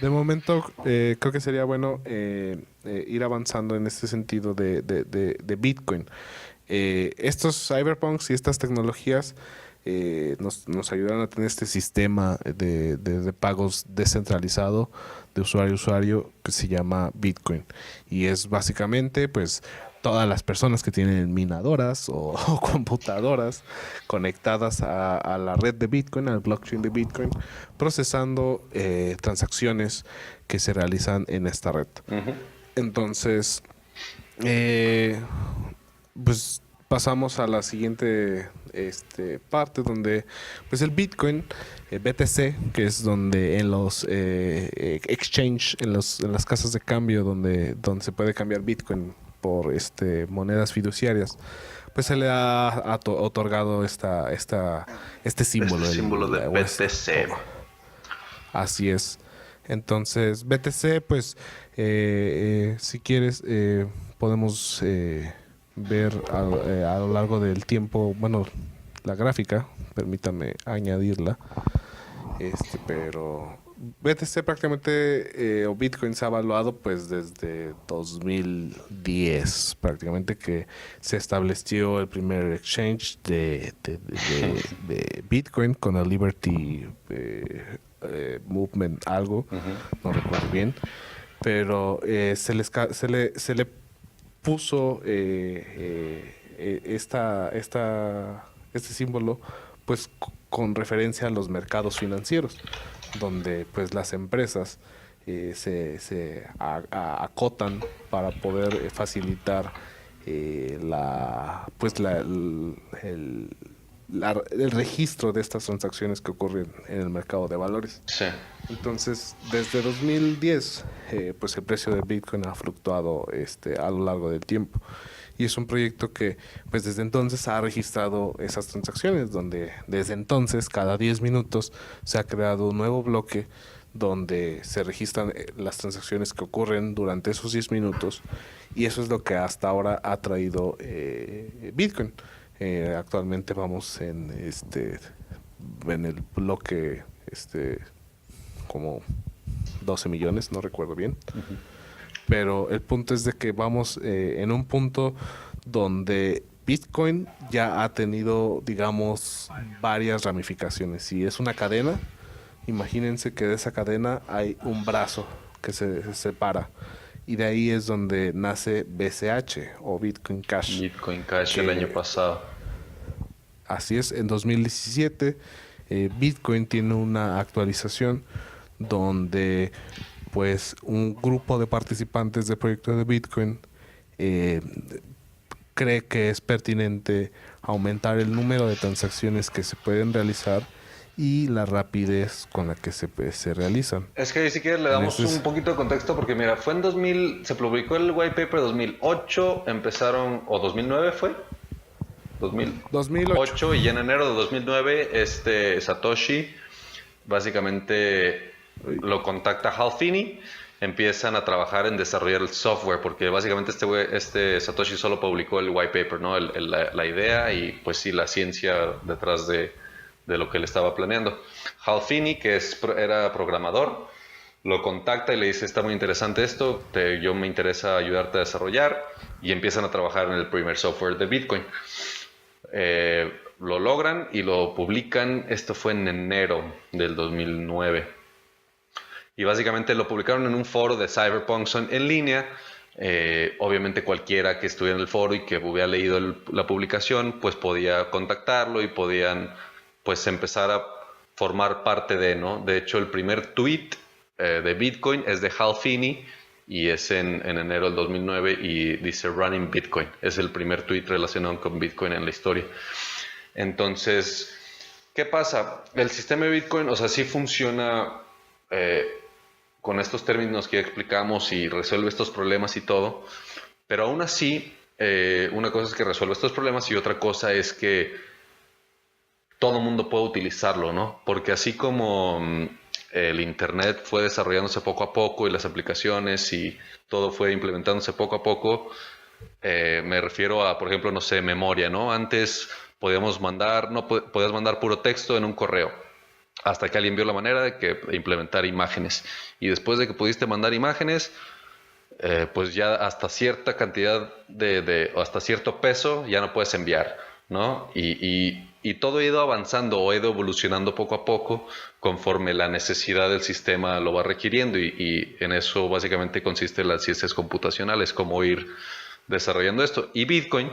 de momento creo que sería bueno ir avanzando en este sentido de Bitcoin. Estos cyberpunks y estas tecnologías nos ayudan a tener este sistema de pagos descentralizado de usuario a usuario que se llama Bitcoin. Y es básicamente, pues, todas las personas que tienen minadoras o computadoras conectadas a la red de Bitcoin, al blockchain de Bitcoin, procesando transacciones que se realizan en esta red. Ujú. Entonces, pues pasamos a la siguiente parte donde pues el Bitcoin, BTC, que es donde en los exchange, en las casas de cambio donde se puede cambiar Bitcoin por monedas fiduciarias, pues se le ha otorgado este símbolo, Este símbolo de BTC. así es. Entonces, BTC, pues, si quieres, podemos ver a lo largo del tiempo, bueno, la gráfica, permítame añadirla, pero BTC prácticamente, o Bitcoin se ha evaluado pues desde 2010, prácticamente que se estableció el primer exchange de Bitcoin con el Liberty Movement, algo, no recuerdo bien, pero se le puso este símbolo pues con referencia a los mercados financieros, donde pues las empresas se acotan para poder facilitar el registro de estas transacciones que ocurren en el mercado de valores. Sí. Entonces, desde 2010, pues el precio de Bitcoin ha fluctuado a lo largo del tiempo. Y es un proyecto que, pues desde entonces ha registrado esas transacciones, donde desde entonces, cada 10 minutos, se ha creado un nuevo bloque donde se registran las transacciones que ocurren durante esos 10 minutos. Y eso es lo que hasta ahora ha traído Bitcoin. Actualmente vamos en el bloque como 12 millones, no recuerdo bien. Pero el punto es de que vamos en un punto donde Bitcoin ya ha tenido, digamos, varias ramificaciones. Si es una cadena, imagínense que de esa cadena hay un brazo que se separa. Y de ahí es donde nace BCH o Bitcoin Cash. Bitcoin Cash el año pasado. Así es, en 2017 Bitcoin tiene una actualización donde pues un grupo de participantes del proyecto de Bitcoin cree que es pertinente aumentar el número de transacciones que se pueden realizar y la rapidez con la que se realizan. Es que si quieres le damos un poquito de contexto porque mira, fue en 2000, se publicó el white paper 2008, empezaron, o 2009 fue, 2008 y en enero de 2009 Satoshi básicamente lo contacta Hal Finney, empiezan a trabajar en desarrollar el software porque básicamente este Satoshi solo publicó el white paper, ¿no? La idea y pues sí la ciencia detrás de lo que él estaba planeando. Hal Finney, que era programador, lo contacta y le dice, está muy interesante esto, yo me interesa ayudarte a desarrollar, y empiezan a trabajar en el primer software de Bitcoin. Lo logran y lo publican, esto fue en enero del 2009. Y básicamente lo publicaron en un foro de Cyberpunk en línea. Obviamente cualquiera que estuviera en el foro y que hubiera leído la publicación, pues podía contactarlo y podían pues empezar a formar parte de, ¿no? De hecho, el primer tweet de Bitcoin es de Hal Finney y es en enero del 2009 y dice Running Bitcoin. Es el primer tweet relacionado con Bitcoin en la historia. Entonces, ¿qué pasa? El sistema de Bitcoin, o sea, sí funciona con estos términos que ya explicamos y resuelve estos problemas y todo, pero aún así, una cosa es que resuelve estos problemas y otra cosa es que todo el mundo puede utilizarlo, ¿no? Porque así como el Internet fue desarrollándose poco a poco y las aplicaciones y todo fue implementándose poco a poco, me refiero a, por ejemplo, no sé, memoria, ¿no? Antes podías mandar puro texto en un correo, hasta que alguien vio la manera de implementar imágenes. Y después de que pudiste mandar imágenes, pues ya hasta cierta cantidad o hasta cierto peso ya no puedes enviar, ¿no? Y todo ha ido avanzando o ha ido evolucionando poco a poco conforme la necesidad del sistema lo va requiriendo y en eso básicamente consiste las ciencias computacionales, como ir desarrollando esto. Y Bitcoin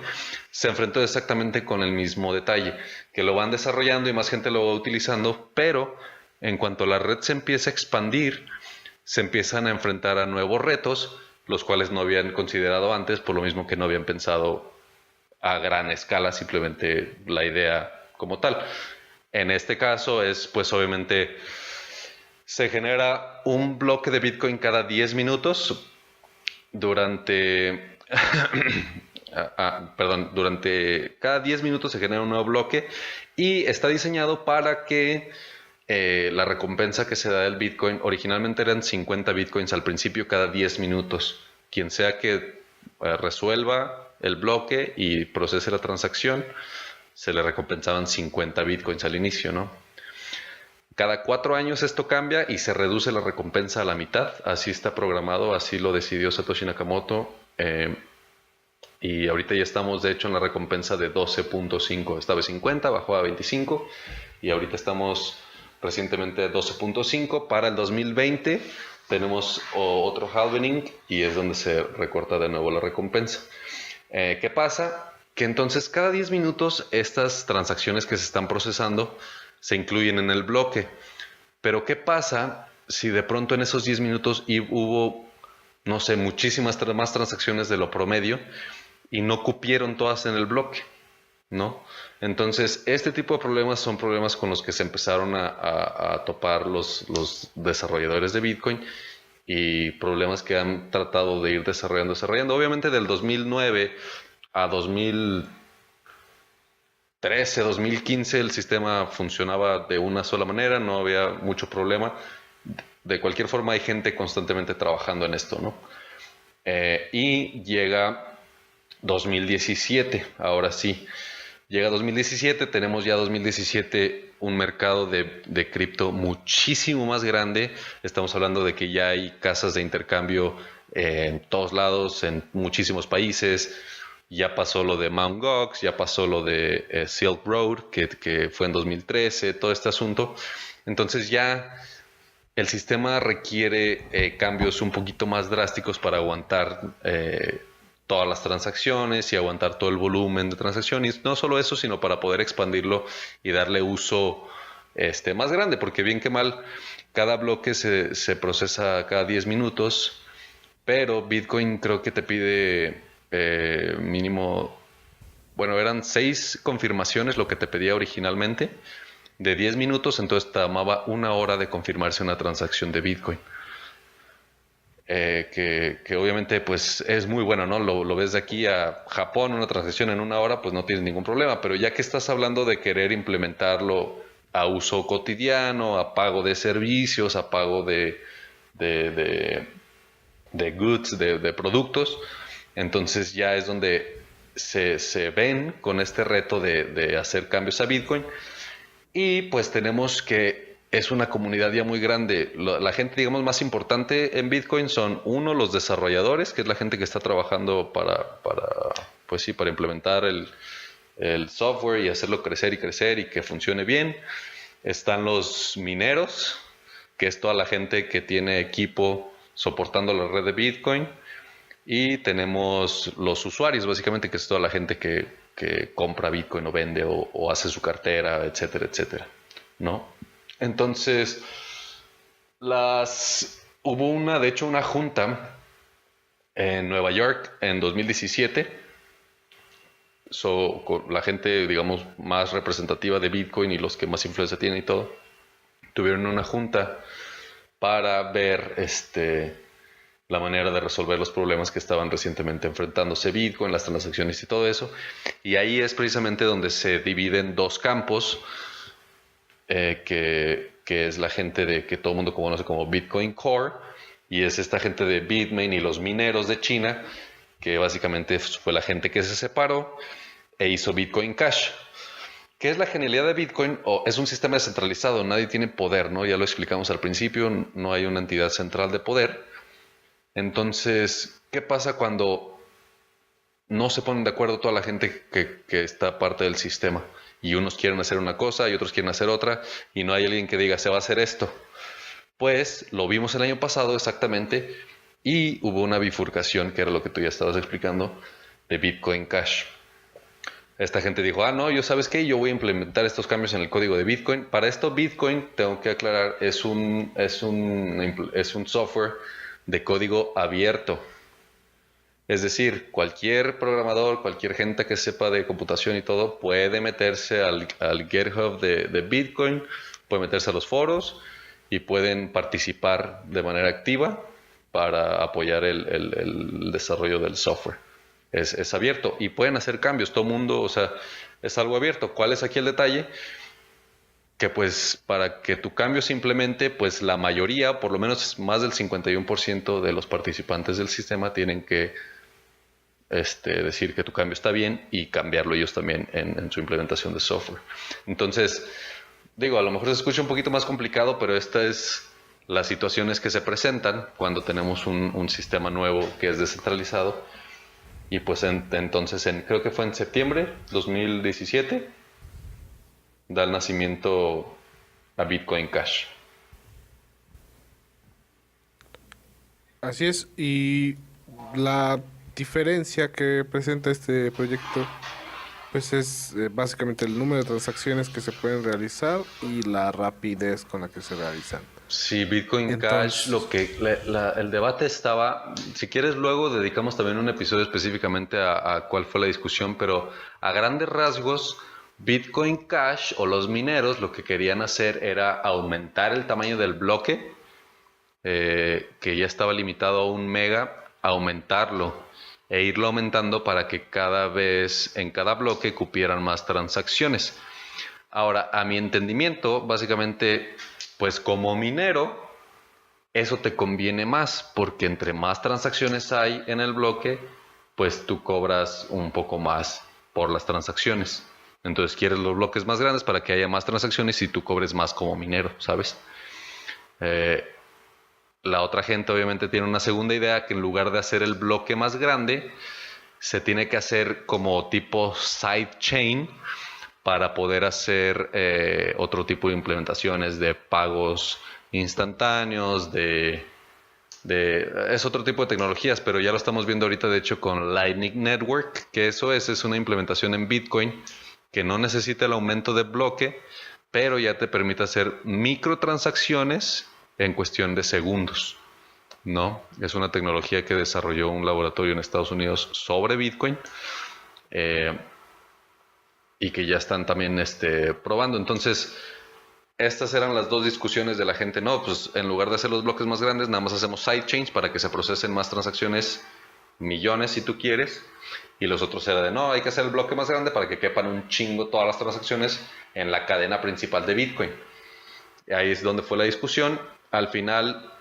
se enfrentó exactamente con el mismo detalle, que lo van desarrollando y más gente lo va utilizando, pero en cuanto la red se empieza a expandir, se empiezan a enfrentar a nuevos retos, los cuales no habían considerado antes, por lo mismo que no habían pensado a gran escala, simplemente la idea como tal. En este caso es, pues obviamente, se genera un bloque de Bitcoin cada 10 minutos durante... durante cada 10 minutos se genera un nuevo bloque y está diseñado para que la recompensa que se da del Bitcoin, originalmente eran 50 Bitcoins al principio cada 10 minutos. Quien sea que resuelva el bloque y procese la transacción, se le recompensaban 50 Bitcoins al inicio, ¿no? Cada 4 años esto cambia y se reduce la recompensa a la mitad. Así está programado, así lo decidió Satoshi Nakamoto. Y ahorita ya estamos, de hecho, en la recompensa de 12.5. Estaba 50, bajó a 25. Y ahorita estamos recientemente a 12.5. Para el 2020 tenemos otro halvening y es donde se recorta de nuevo la recompensa. ¿Qué pasa? Que entonces cada 10 minutos estas transacciones que se están procesando se incluyen en el bloque. Pero ¿qué pasa si de pronto en esos 10 minutos hubo, no sé, muchísimas más transacciones de lo promedio y no cupieron todas en el bloque, ¿no? Entonces, este tipo de problemas son problemas con los que se empezaron a topar los desarrolladores de Bitcoin y problemas que han tratado de ir desarrollando. Obviamente del 2009 a 2013, 2015 el sistema funcionaba de una sola manera, no había mucho problema. De cualquier forma hay gente constantemente trabajando en esto, ¿no? Y llega 2017, ahora sí. Llega 2017, tenemos ya 2017 un mercado de cripto muchísimo más grande. Estamos hablando de que ya hay casas de intercambio en todos lados, en muchísimos países. Ya pasó lo de Mt. Gox, ya pasó lo de Silk Road, que fue en 2013, todo este asunto. Entonces ya el sistema requiere cambios un poquito más drásticos para aguantar todas las transacciones y aguantar todo el volumen de transacciones. No solo eso, sino para poder expandirlo y darle uso más grande, porque bien que mal, cada bloque se procesa cada 10 minutos, pero Bitcoin creo que te pide mínimo, bueno, eran 6 confirmaciones lo que te pedía originalmente, de 10 minutos, entonces te tomaba 1 hora de confirmarse una transacción de Bitcoin. Que obviamente pues es muy bueno, ¿no? Lo ves de aquí a Japón, una transacción en 1 hora, pues no tienes ningún problema, pero ya que estás hablando de querer implementarlo a uso cotidiano, a pago de servicios, a pago de goods, de productos, entonces ya es donde se ven con este reto de hacer cambios a Bitcoin. Y pues tenemos que es una comunidad ya muy grande. La gente, digamos, más importante en Bitcoin son, uno, los desarrolladores, que es la gente que está trabajando pues sí, para implementar el software y hacerlo crecer y que funcione bien. Están los mineros, que es toda la gente que tiene equipo soportando la red de Bitcoin. Y tenemos los usuarios, básicamente, que es toda la gente que compra Bitcoin o vende o hace su cartera, etcétera, etcétera, ¿no? Entonces, hubo de hecho, una junta en Nueva York en 2017, con la gente, digamos, más representativa de Bitcoin y los que más influencia tienen y todo, tuvieron una junta para ver la manera de resolver los problemas que estaban recientemente enfrentándose Bitcoin, las transacciones y todo eso. Y ahí es precisamente donde se dividen 2 campos, que es la gente que todo el mundo conoce como Bitcoin Core, y es esta gente de Bitmain y los mineros de China, que básicamente fue la gente que se separó e hizo Bitcoin Cash. ¿Qué es la genialidad de Bitcoin? Es un sistema descentralizado, nadie tiene poder, ¿no? Ya lo explicamos al principio, no hay una entidad central de poder. Entonces, ¿qué pasa cuando no se ponen de acuerdo toda la gente que está parte del sistema? Y unos quieren hacer una cosa y otros quieren hacer otra, y no hay alguien que diga, se va a hacer esto. Pues lo vimos el año pasado exactamente, y hubo una bifurcación, que era lo que tú ya estabas explicando, de Bitcoin Cash. Esta gente dijo, no, yo sabes qué, yo voy a implementar estos cambios en el código de Bitcoin. Para esto Bitcoin, tengo que aclarar, es un software de código abierto. Es decir, cualquier programador, cualquier gente que sepa de computación y todo, puede meterse al GitHub de Bitcoin, puede meterse a los foros y pueden participar de manera activa para apoyar el desarrollo del software. Es abierto y pueden hacer cambios, todo mundo, o sea, es algo abierto. ¿Cuál es aquí el detalle? Que pues para que tu cambio se implemente, pues la mayoría, por lo menos más del 51% de los participantes del sistema tienen que decir que tu cambio está bien y cambiarlo ellos también en su implementación de software. Entonces, digo, a lo mejor se escucha un poquito más complicado, pero esta es las situaciones que se presentan cuando tenemos un sistema nuevo que es descentralizado. Y pues entonces, creo que fue en septiembre 2017, da el nacimiento a Bitcoin Cash. Así es, y la diferencia que presenta este proyecto pues es básicamente el número de transacciones que se pueden realizar y la rapidez con la que se realizan. Sí, Bitcoin Cash, Entonces, el debate estaba, si quieres luego dedicamos también un episodio específicamente a cuál fue la discusión, pero a grandes rasgos, Bitcoin Cash o los mineros lo que querían hacer era aumentar el tamaño del bloque, que ya estaba limitado a 1 mega, aumentarlo e irlo aumentando para que cada vez en cada bloque cupieran más transacciones. Ahora, a mi entendimiento, básicamente, pues como minero, eso te conviene más, porque entre más transacciones hay en el bloque, pues tú cobras un poco más por las transacciones. Entonces quieres los bloques más grandes para que haya más transacciones y tú cobres más como minero, ¿sabes? La otra gente obviamente tiene una segunda idea, que en lugar de hacer el bloque más grande, se tiene que hacer como tipo sidechain para poder hacer otro tipo de implementaciones de pagos instantáneos, es otro tipo de tecnologías, pero ya lo estamos viendo ahorita de hecho con Lightning Network, que eso es una implementación en Bitcoin que no necesita el aumento de bloque, pero ya te permite hacer microtransacciones en cuestión de segundos, ¿no? Es una tecnología que desarrolló un laboratorio en Estados Unidos sobre Bitcoin, y que ya están también probando. Entonces, estas eran las dos discusiones de la gente. No, pues en lugar de hacer los bloques más grandes, nada más hacemos sidechains para que se procesen más transacciones, millones si tú quieres. Y los otros era de, no, hay que hacer el bloque más grande para que quepan un chingo todas las transacciones en la cadena principal de Bitcoin. Y ahí es donde fue la discusión. Al final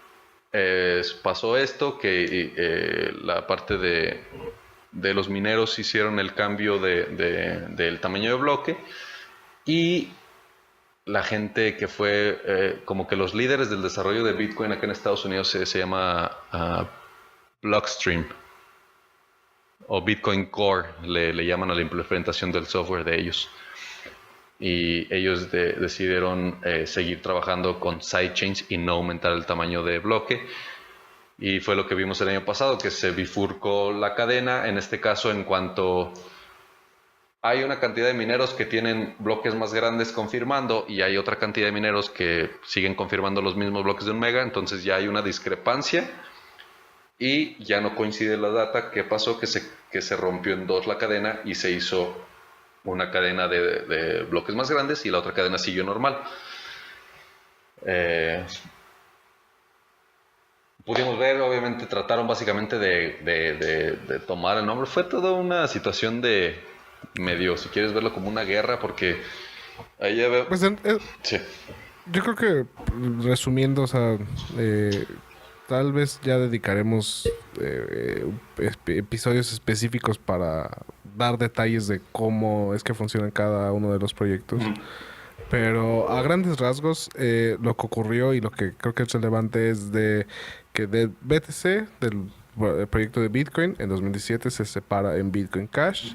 pasó esto, que la parte de los mineros hicieron el cambio del tamaño de bloque, y la gente que fue como que los líderes del desarrollo de Bitcoin acá en Estados Unidos se llama Blockstream o Bitcoin Core, le llaman a la implementación del software de ellos. Y ellos decidieron seguir trabajando con sidechains y no aumentar el tamaño de bloque. Y fue lo que vimos el año pasado, que se bifurcó la cadena. En este caso, en cuanto hay una cantidad de mineros que tienen bloques más grandes confirmando y hay otra cantidad de mineros que siguen confirmando los mismos bloques de 1 mega, entonces ya hay una discrepancia y ya no coincide la data. ¿Qué pasó? Que se rompió en dos la cadena y se hizo una cadena de bloques más grandes y la otra cadena siguió normal. Pudimos ver, obviamente trataron básicamente de tomar el nombre. Fue toda una situación de medio, si quieres verlo como una guerra, porque ahí ya veo... pues Sí. yo creo que resumiendo, o sea, tal vez ya dedicaremos episodios específicos para dar detalles de cómo es que funcionan cada uno de los proyectos. Pero a grandes rasgos, lo que ocurrió y lo que creo que es relevante es que de BTC, del proyecto de Bitcoin, en 2017 se separa en Bitcoin Cash.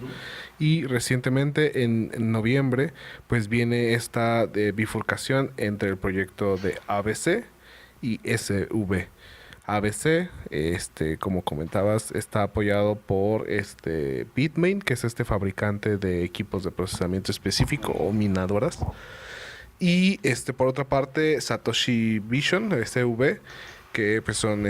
Y recientemente, en noviembre, pues viene esta bifurcación entre el proyecto de ABC y SV. ABC, como comentabas, está apoyado por Bitmain, que es este fabricante de equipos de procesamiento específico o minadoras. Y por otra parte, Satoshi Vision, SV, que pues son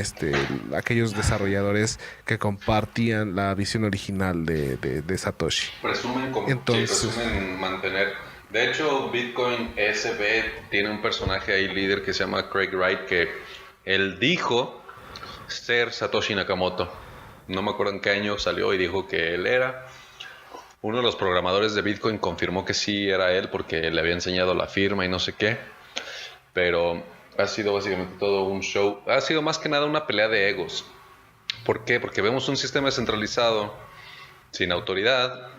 aquellos desarrolladores que compartían la visión original de Satoshi. Presumen mantener. De hecho, Bitcoin SV tiene un personaje ahí líder que se llama Craig Wright, que él dijo ser Satoshi Nakamoto. No me acuerdo en qué año salió y dijo que él era. Uno de los programadores de Bitcoin confirmó que sí era él porque le había enseñado la firma y no sé qué. Pero ha sido básicamente todo un show. Ha sido más que nada una pelea de egos. ¿Por qué? Porque vemos un sistema descentralizado sin autoridad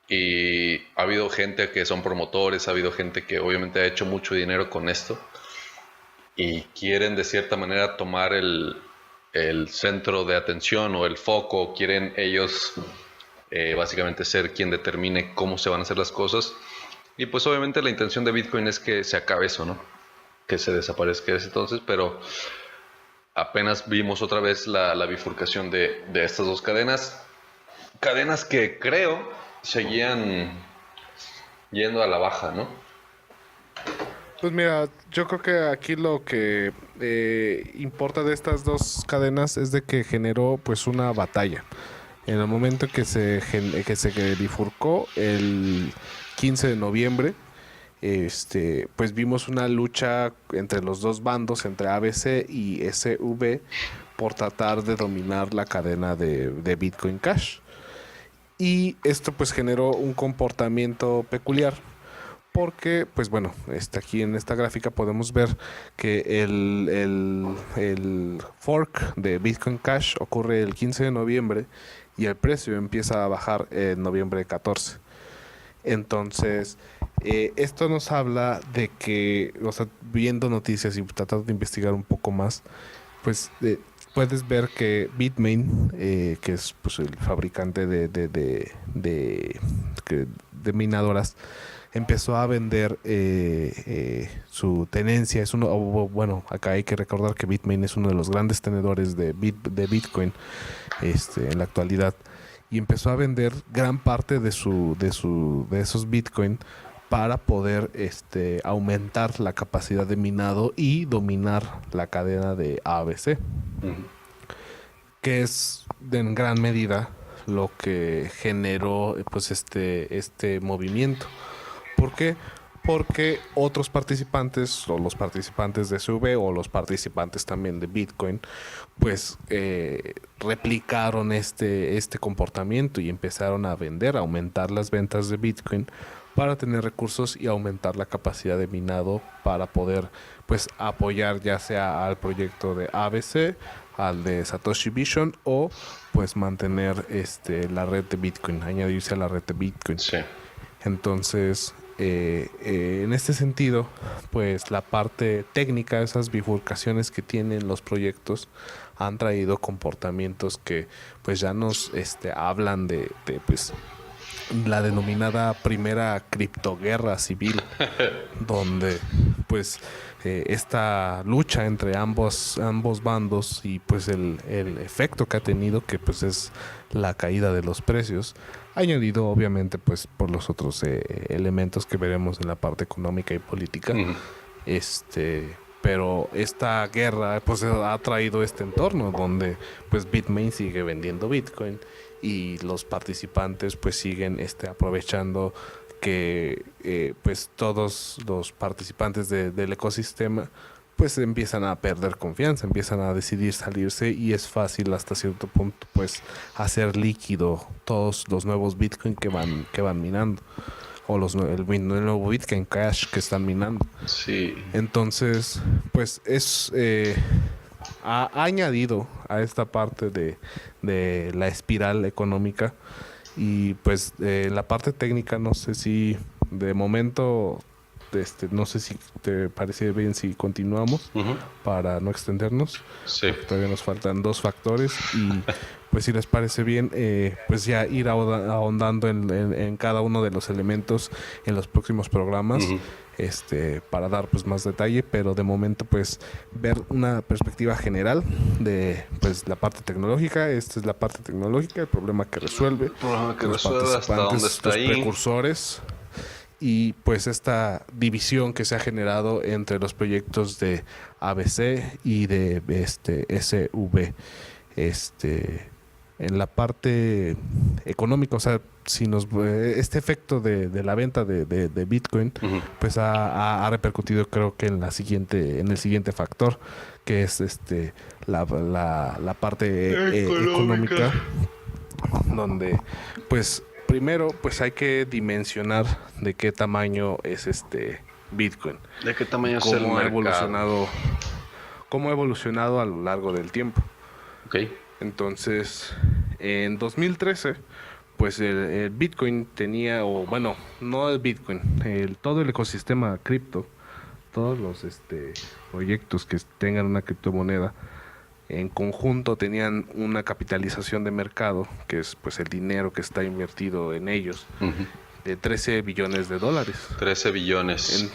y ha habido gente que son promotores, ha habido gente que obviamente ha hecho mucho dinero con esto y quieren de cierta manera tomar el centro de atención o el foco, quieren ellos básicamente ser quien determine cómo se van a hacer las cosas. Y pues obviamente la intención de Bitcoin es que se acabe eso, ¿no? Que se desaparezca ese entonces, pero apenas vimos otra vez la bifurcación de estas dos cadenas que creo seguían yendo a la baja, ¿no? Pues mira, yo creo que aquí lo que importa de estas dos cadenas es de que generó pues una batalla. En el momento que se bifurcó el 15 de noviembre, pues vimos una lucha entre los dos bandos, entre ABC y SV, por tratar de dominar la cadena de Bitcoin Cash. Y esto pues generó un comportamiento peculiar. Porque, pues bueno, aquí en esta gráfica podemos ver que el fork de Bitcoin Cash ocurre el 15 de noviembre y el precio empieza a bajar en noviembre 14. Entonces, esto nos habla de que, o sea, viendo noticias y tratando de investigar un poco más, pues puedes ver que Bitmain, que es pues, el fabricante de minadoras, empezó a vender su tenencia. Bueno, acá hay que recordar que Bitmain es uno de los grandes tenedores de Bitcoin en la actualidad, y empezó a vender gran parte de esos Bitcoin para poder aumentar la capacidad de minado y dominar la cadena de ABC, que es en gran medida lo que generó pues este movimiento. ¿Por qué? Porque otros participantes, o los participantes de SV, o los participantes también de Bitcoin, pues replicaron este comportamiento y empezaron a vender, a aumentar las ventas de Bitcoin para tener recursos y aumentar la capacidad de minado para poder pues apoyar ya sea al proyecto de ABC, al de Satoshi Vision, o pues mantener la red de Bitcoin, añadirse a la red de Bitcoin. Sí. Entonces, en este sentido, pues la parte técnica, esas bifurcaciones que tienen los proyectos, han traído comportamientos que pues ya nos hablan de pues la denominada primera criptoguerra civil, donde pues esta lucha entre ambos bandos y pues el efecto que ha tenido, que pues es la caída de los precios, añadido obviamente pues por los otros elementos que veremos en la parte económica y política. Pero esta guerra pues ha traído este entorno donde pues Bitmain sigue vendiendo Bitcoin y los participantes pues siguen aprovechando que pues todos los participantes del ecosistema pues empiezan a perder confianza, empiezan a decidir salirse, y es fácil hasta cierto punto pues hacer líquido todos los nuevos Bitcoin que van minando, o el nuevo Bitcoin Cash que están minando. Sí. Entonces pues ha añadido a esta parte de la espiral económica. Y pues la parte técnica, no sé si de momento no sé si te parece bien si continuamos para no extendernos. Sí. Todavía nos faltan dos factores y pues si les parece bien, pues ya ir ahondando en cada uno de los elementos en los próximos programas. para dar pues más detalle, pero de momento pues ver una perspectiva general de pues la parte tecnológica. Esta es la parte tecnológica, el problema que resuelve, Problema que los resuelve, hasta dónde participantes, está los ahí. precursores y pues esta división que se ha generado entre los proyectos de ABC y de SV. En la parte económica, o sea, si nos este efecto de la venta de Bitcoin, Ujú. pues ha repercutido, creo que en en el siguiente factor, que es la parte económica, donde pues primero pues hay que dimensionar de qué tamaño es Bitcoin ¿De qué y tamaño es el mercado? cómo ha evolucionado a lo largo del tiempo. Ok. Entonces, en 2013, pues el Bitcoin tenía, o bueno, no el Bitcoin, todo el ecosistema cripto, todos los proyectos que tengan una criptomoneda, en conjunto tenían una capitalización de mercado, que es pues el dinero que está invertido en ellos, Ujú. de 13 billones de dólares. 13 billones. En,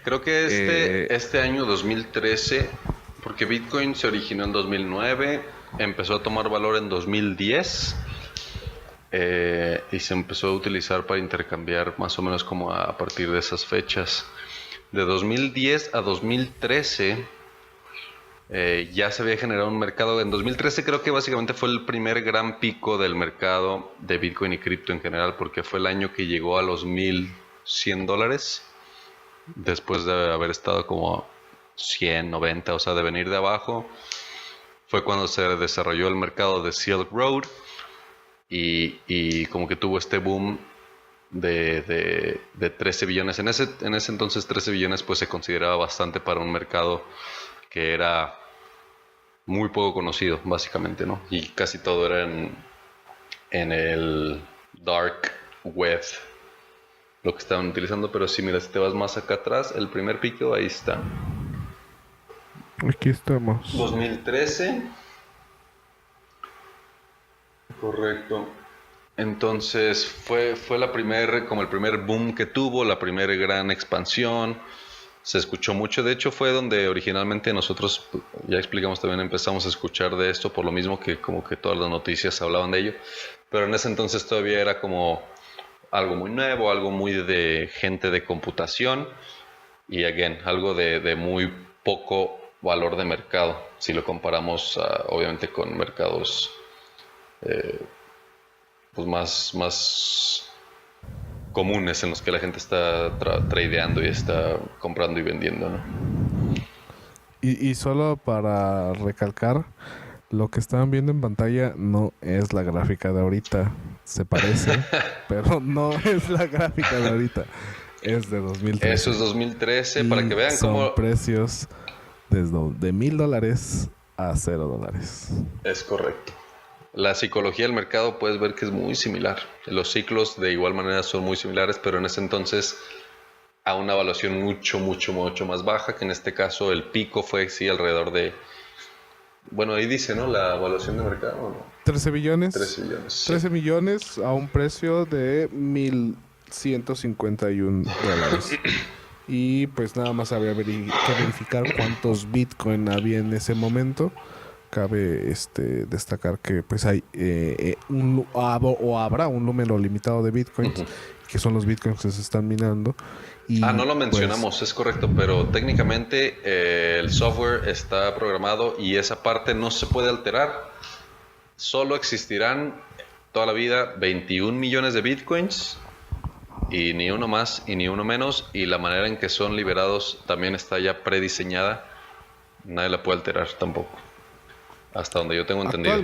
Creo que eh, este año 2013, porque Bitcoin se originó en 2009, empezó a tomar valor en 2010, y se empezó a utilizar para intercambiar más o menos como a partir de esas fechas. De 2010 a 2013 ya se había generado un mercado. En 2013 creo que básicamente fue el primer gran pico del mercado de Bitcoin y cripto en general, porque fue el año que llegó a los $1,100 después de haber estado como 100, 90, o sea, de venir de abajo. Fue cuando se desarrolló el mercado de Silk Road y como que tuvo este boom de 13 billones. En ese entonces 13 billones pues se consideraba bastante para un mercado que era muy poco conocido, básicamente, ¿no? Y casi todo era en el dark web lo que estaban utilizando, pero si mira, si te vas más acá atrás, el primer pico, ahí está. Aquí estamos. 2013. Correcto. Entonces fue como el primer boom que tuvo, la primera gran expansión. Se escuchó mucho, de hecho fue donde originalmente nosotros, ya explicamos también, empezamos a escuchar de esto, por lo mismo que como que todas las noticias hablaban de ello, pero en ese entonces todavía era como algo muy nuevo, algo muy de gente de computación y again, algo de muy poco valor de mercado, si lo comparamos obviamente con mercados pues más comunes en los que la gente está tradeando y está comprando y vendiendo, ¿no? Y solo para recalcar, lo que estaban viendo en pantalla no es la gráfica de ahorita. Se parece, pero no es la gráfica de ahorita. Es de Eso es 2013. 2013, para que Y vean son cómo precios desde de $1,000 a $0. es correcto. La psicología del mercado puedes ver que es muy similar. Los ciclos de igual manera son muy similares, pero en ese entonces a una evaluación mucho más baja, que en este caso el pico fue sí alrededor de, bueno, ahí dice, ¿no? La evaluación de mercado, ¿no? 13 billones. 13 billones, sí. 13 millones a un precio de $1,151. Y pues nada más habría que verificar cuántos Bitcoin había en ese momento. Cabe destacar que pues hay habrá un número limitado de Bitcoins, que son los Bitcoins que se están minando. Y No lo pues mencionamos, es correcto, pero técnicamente el software está programado y esa parte no se puede alterar. Solo existirán toda la vida 21 millones de bitcoins y ni uno más y ni uno menos, y la manera en que son liberados también está ya prediseñada. Nadie la puede alterar tampoco, hasta donde yo tengo entendido.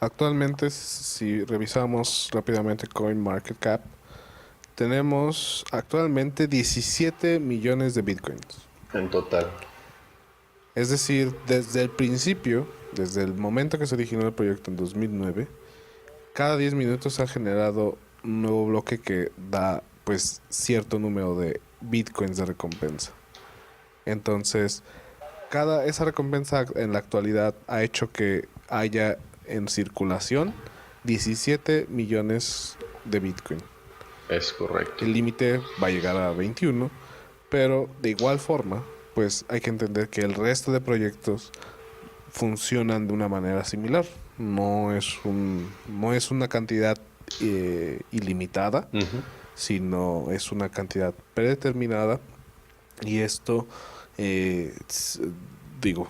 actualmente, si revisamos rápidamente CoinMarketCap, tenemos actualmente 17 millones de Bitcoins. En total. Es decir, desde el principio, desde el momento que se originó el proyecto en 2009, cada 10 minutos se ha generado un nuevo bloque que da pues cierto número de Bitcoins de recompensa. Entonces, esa recompensa en la actualidad ha hecho que haya en circulación 17 millones de Bitcoin. Es correcto. El límite va a llegar a 21, pero de igual forma, pues hay que entender que el resto de proyectos funcionan de una manera similar. No es una cantidad ilimitada, Ujú. sino es una cantidad predeterminada y esto, digo,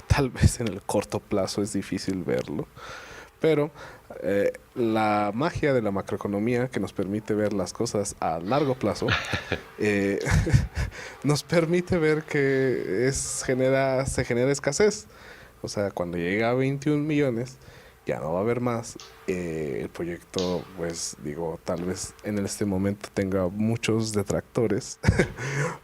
tal vez en el corto plazo es difícil verlo, pero la magia de la macroeconomía que nos permite ver las cosas a largo plazo eh, nos permite ver que se genera escasez. O sea, cuando llega a 21 millones, ya no va a haber más. El proyecto, pues digo, tal vez en este momento tenga muchos detractores,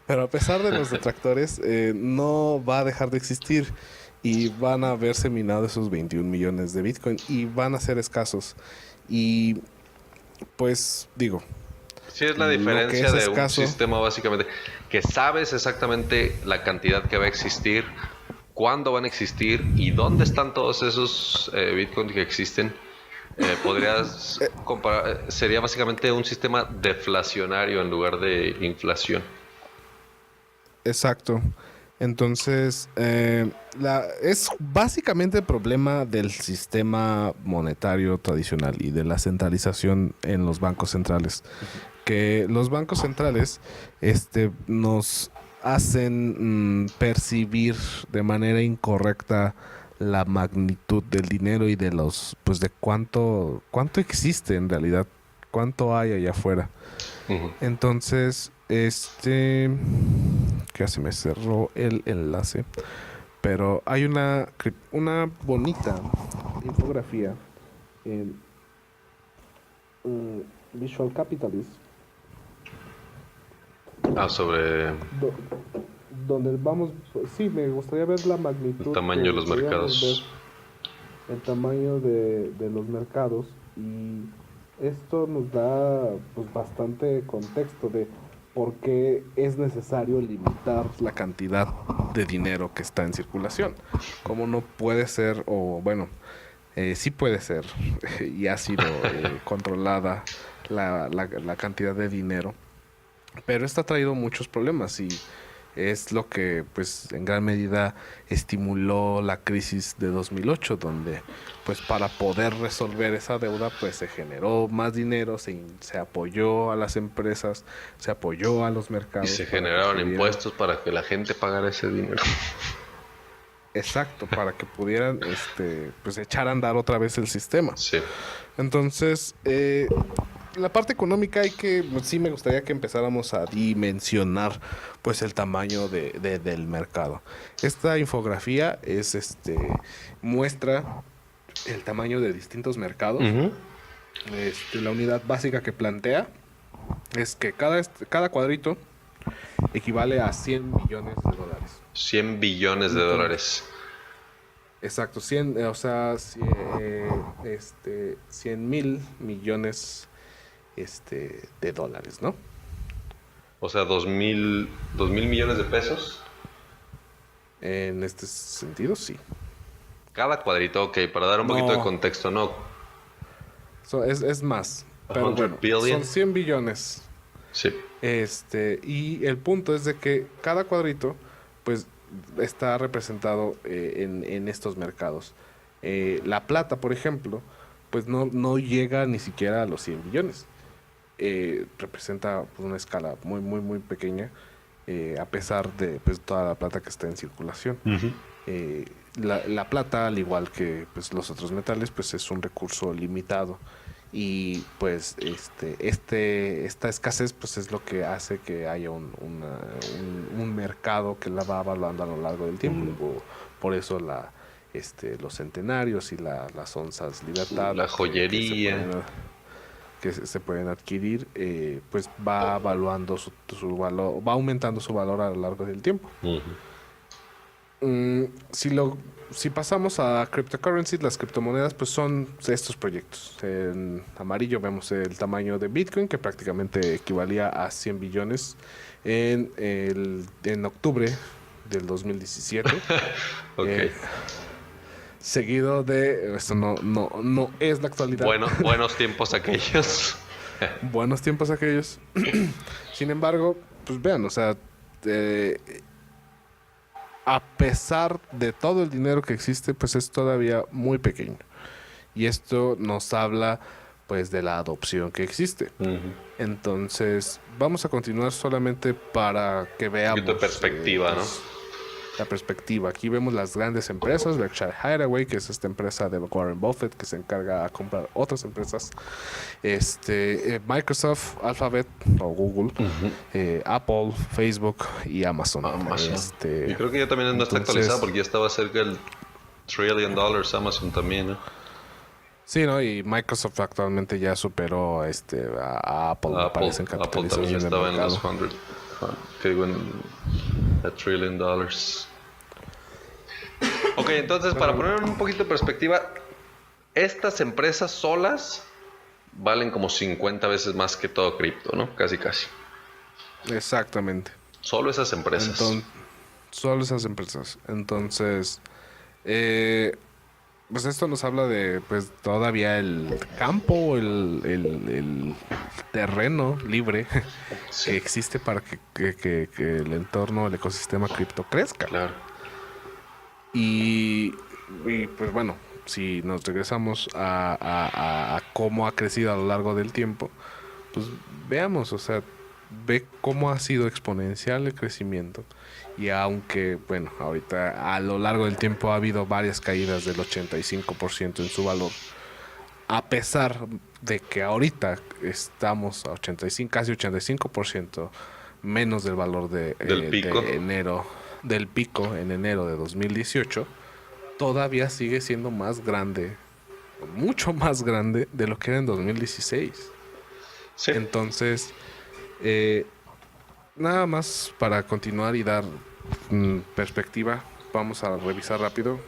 pero a pesar de los detractores, no va a dejar de existir y van a haberse minado esos 21 millones de Bitcoin y van a ser escasos. Y pues digo, Sí, es la lo que diferencia es de un escaso, sistema básicamente que sabes exactamente la cantidad que va a existir, cuándo van a existir y dónde están todos esos bitcoins que existen. Podrías comparar, sería básicamente un sistema deflacionario en lugar de inflación. exacto. Entonces, es básicamente el problema del sistema monetario tradicional y de la centralización en los bancos centrales. Que los bancos centrales nos hacen percibir de manera incorrecta la magnitud del dinero y de pues de cuánto existe en realidad, cuánto hay allá afuera. Ujú. Entonces, que se me cerró el enlace, pero hay una bonita infografía en Visual Capitalist Sobre do- donde vamos, sí, me gustaría ver la el magnitud tamaño de que los podríamos ver mercados. el tamaño de los mercados y esto nos da pues bastante contexto de por qué es necesario limitar la cantidad de dinero que está en circulación. Como no puede ser, o bueno, sí puede ser, y ha sido controlada la cantidad de dinero, pero esto ha traído muchos problemas y es lo que pues en gran medida estimuló la crisis de 2008 donde pues para poder resolver esa deuda pues se generó más dinero, se apoyó a las empresas, se apoyó a los Y mercados se para que generaron pudieran, impuestos para que la gente pagara ese dinero. exacto, para que pudieran pues echar a andar otra vez el sistema. Sí. Entonces, la parte económica sí me gustaría que empezáramos a dimensionar pues el tamaño del mercado. Esta infografía muestra el tamaño de distintos mercados. Ujú. La unidad básica que plantea es que cada cuadrito equivale a 100 millones de dólares. 100 billones de Entonces, dólares. exacto, 100, o sea, 100 mil millones de dólares, ¿no? O sea, 2.000 millones de pesos. En este sentido, sí. Cada cuadrito, ok, para dar un poquito de No, contexto, no. es más, pero 100 bueno, billion. son 100 billones. Sí. Y el punto es de que cada cuadrito, pues, está representado en estos mercados. La plata, por ejemplo, pues no llega ni siquiera a los 100 billones. Representa pues, una escala muy, muy, muy pequeña, a pesar de pues, toda la plata que está en circulación. Ujú. La plata, al igual que pues, los otros metales, pues es un recurso limitado. Y pues esta escasez pues es lo que hace que haya un mercado que la va evaluando a lo largo del tiempo. Por eso los centenarios y las onzas libertad La joyería. que se pueden adquirir, pues va evaluando su valor, va aumentando su valor a lo largo del tiempo. Ujú. Mm, si lo, si pasamos a cryptocurrencies, las criptomonedas, pues son estos proyectos. En amarillo vemos el tamaño de Bitcoin, que prácticamente equivalía a 100 billones en octubre del 2017. Ok. Seguido de, esto no es la actualidad. Buenos tiempos aquellos. Buenos tiempos aquellos. Sin embargo, pues vean, o sea, a pesar de todo el dinero que existe, pues es todavía muy pequeño. Y esto nos habla, pues, de la adopción que existe. Ujú. Entonces, vamos a continuar solamente para que Un veamos poquito de perspectiva, ¿no? pues, la perspectiva. Aquí vemos las grandes empresas, Berkshire Hathaway, que es esta empresa de Warren Buffett que se encarga a comprar otras empresas, Microsoft, Alphabet o Google, Apple, Facebook y Amazon. Amazon. Y creo que ya también no está entonces, actualizada porque ya estaba cerca del $1 trillion, Amazon también, ¿no? sí, ¿no? Y Microsoft actualmente ya superó a Apple, me parece, en Apple capitalización también de estaba en mercado. los 100, que digo, en $1 trillion. Ok, entonces para poner un poquito de perspectiva, estas empresas solas valen como 50 veces más que todo cripto, ¿no? Casi, casi. Exactamente. Solo esas empresas. Entonces, solo esas empresas. Entonces, pues esto nos habla de, pues, todavía el campo, el terreno libre Sí, que existe para que el entorno, el ecosistema cripto crezca. claro. Y, pues bueno, si nos regresamos a cómo ha crecido a lo largo del tiempo, pues veamos, o sea, ve cómo ha sido exponencial el crecimiento. Y aunque, bueno, ahorita a lo largo del tiempo ha habido varias caídas del 85% en su valor, a pesar de que ahorita estamos a 85, casi 85% menos del valor Del pico. de enero, del pico en enero de 2018, todavía sigue siendo más grande, mucho más grande de lo que era en 2016. Sí. Entonces, nada más para continuar y dar perspectiva, vamos a revisar rápido.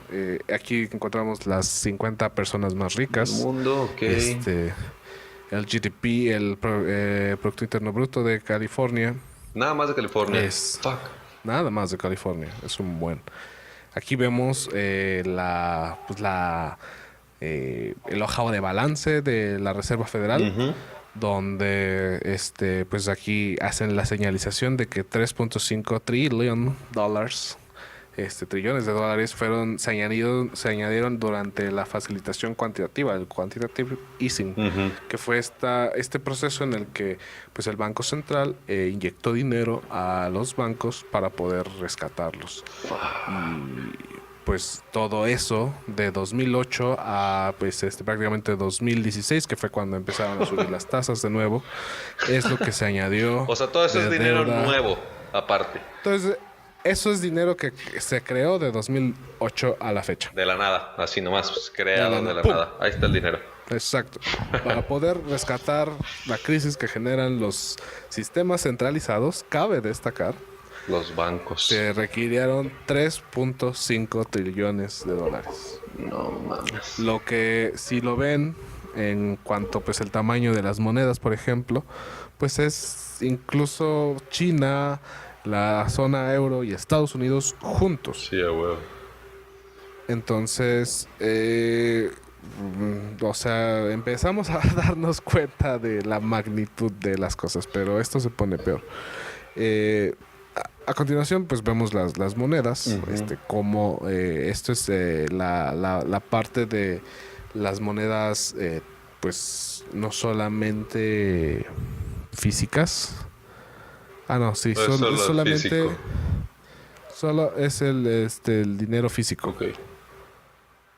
Aquí encontramos las 50 personas más ricas. El mundo, ok. El GDP, Producto Interno Bruto de California. Nada más de California. Es Fuck. nada más de California. Es un buen. Aquí vemos el hoja de balance de la Reserva Federal. Ujú. Donde pues aquí hacen la señalización de que 3.5 trillion dólares, trillones de dólares se añadieron durante la facilitación cuantitativa, el quantitative easing, Ujú. que fue este proceso en el que pues el Banco Central inyectó dinero a los bancos para poder rescatarlos. Y pues todo eso de 2008 a pues prácticamente 2016, que fue cuando empezaron a subir las tasas de nuevo, es lo que se añadió. O sea, todo eso de es dinero deuda. nuevo, aparte. Entonces, eso es dinero que se creó de 2008 a la fecha. De la nada, así nomás, pues, creado de la ¡Pum! nada. Ahí está el dinero. Exacto. Para poder rescatar la crisis que generan los sistemas centralizados, cabe destacar, Los bancos. se requirieron 3.5 trillones de dólares. No mames. Lo que, si lo ven en cuanto pues el tamaño de las monedas, por ejemplo, pues es incluso China, la zona euro y Estados Unidos juntos. Sí, a huevo. Entonces, o sea, empezamos a darnos cuenta de la magnitud de las cosas, pero esto se pone peor. A continuación, pues vemos las monedas, Ujú. como esto es la parte de las monedas, pues no solamente físicas. Ah, no, sí, No es solo el solamente, físico. solo es el dinero físico, Ok.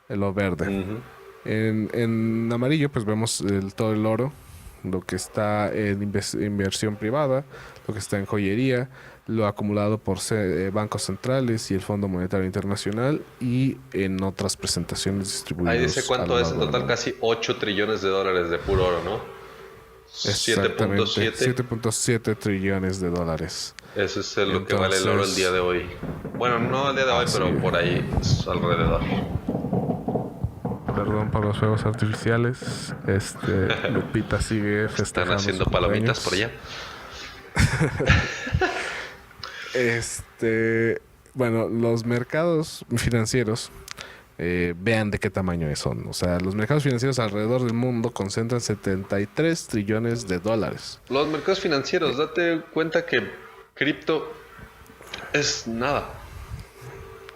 lo verde. Ujú. En amarillo, pues vemos todo el oro, lo que está en inversión privada, lo que está en joyería, lo acumulado por bancos centrales y el Fondo Monetario Internacional y en otras presentaciones distribuidas. Ahí dice cuánto es en total, casi 8 trillones de dólares de puro oro, ¿no? Exactamente, 7.7. 7.7 trillones de dólares. Eso es lo que vale el oro el día de hoy. Bueno, no el día de hoy, Así pero es. por ahí es alrededor. Perdón por los fuegos artificiales. Lupita sigue festejando. Están haciendo su palomitas cumpleaños. por allá. Bueno, los mercados financieros vean de qué tamaño son. O sea, los mercados financieros alrededor del mundo concentran 73 trillones de dólares. Los mercados financieros, date cuenta que cripto es nada.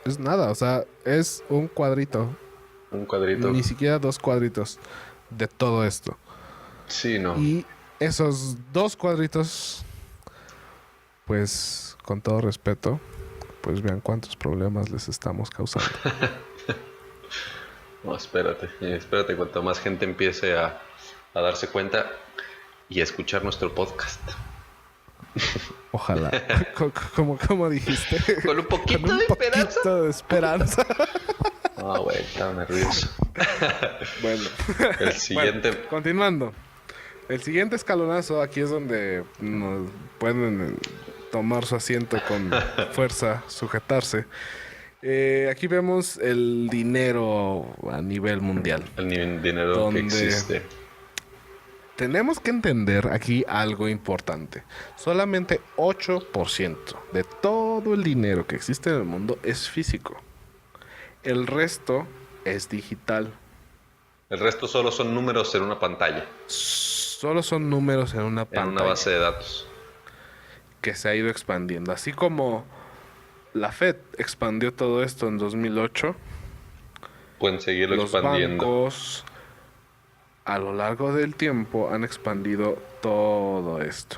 Es nada, o sea, es un cuadrito. Un cuadrito. Ni siquiera 2 cuadritos de todo esto. Sí, no. Y esos 2 cuadritos, pues, con todo respeto, pues vean cuántos problemas les estamos causando. No, espérate, cuanto más gente empiece a darse cuenta y a escuchar nuestro podcast. Ojalá. Como dijiste. Con un poquito de esperanza. Poquito de esperanza. Ah, güey, estaba nervioso. Bueno. El siguiente. Bueno, continuando. El siguiente escalonazo, aquí es donde nos pueden tomar su asiento con fuerza, sujetarse. Aquí vemos el dinero a nivel mundial. El dinero que existe. Tenemos que entender aquí algo importante. Solamente 8% de todo el dinero que existe en el mundo es físico. El resto es digital. El resto solo son números en una pantalla. Solo son números en una pantalla. En una base de datos. Que se ha ido expandiendo. Así como la Fed expandió todo esto en 2008. Pueden seguirlo los expandiendo. Bancos a lo largo del tiempo han expandido todo esto.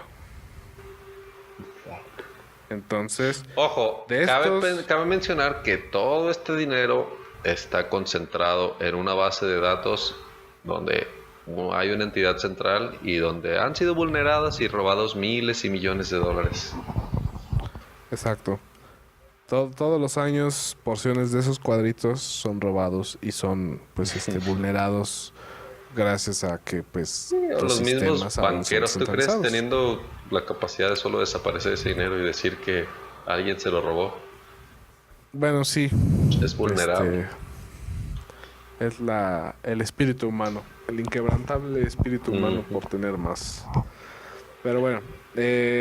Entonces, ojo, cabe mencionar que todo este dinero está concentrado en una base de datos donde hay una entidad central y donde han sido vulneradas y robados miles y millones de dólares. Exacto. Todos los años porciones de esos cuadritos son robados y son pues vulnerados gracias a que pues los mismos banqueros, ¿tú crees, teniendo la capacidad de solo desaparecer ese dinero y decir que alguien se lo robó? Bueno, sí. Es vulnerable. Es el espíritu humano, el inquebrantable espíritu humano por tener más. Pero bueno,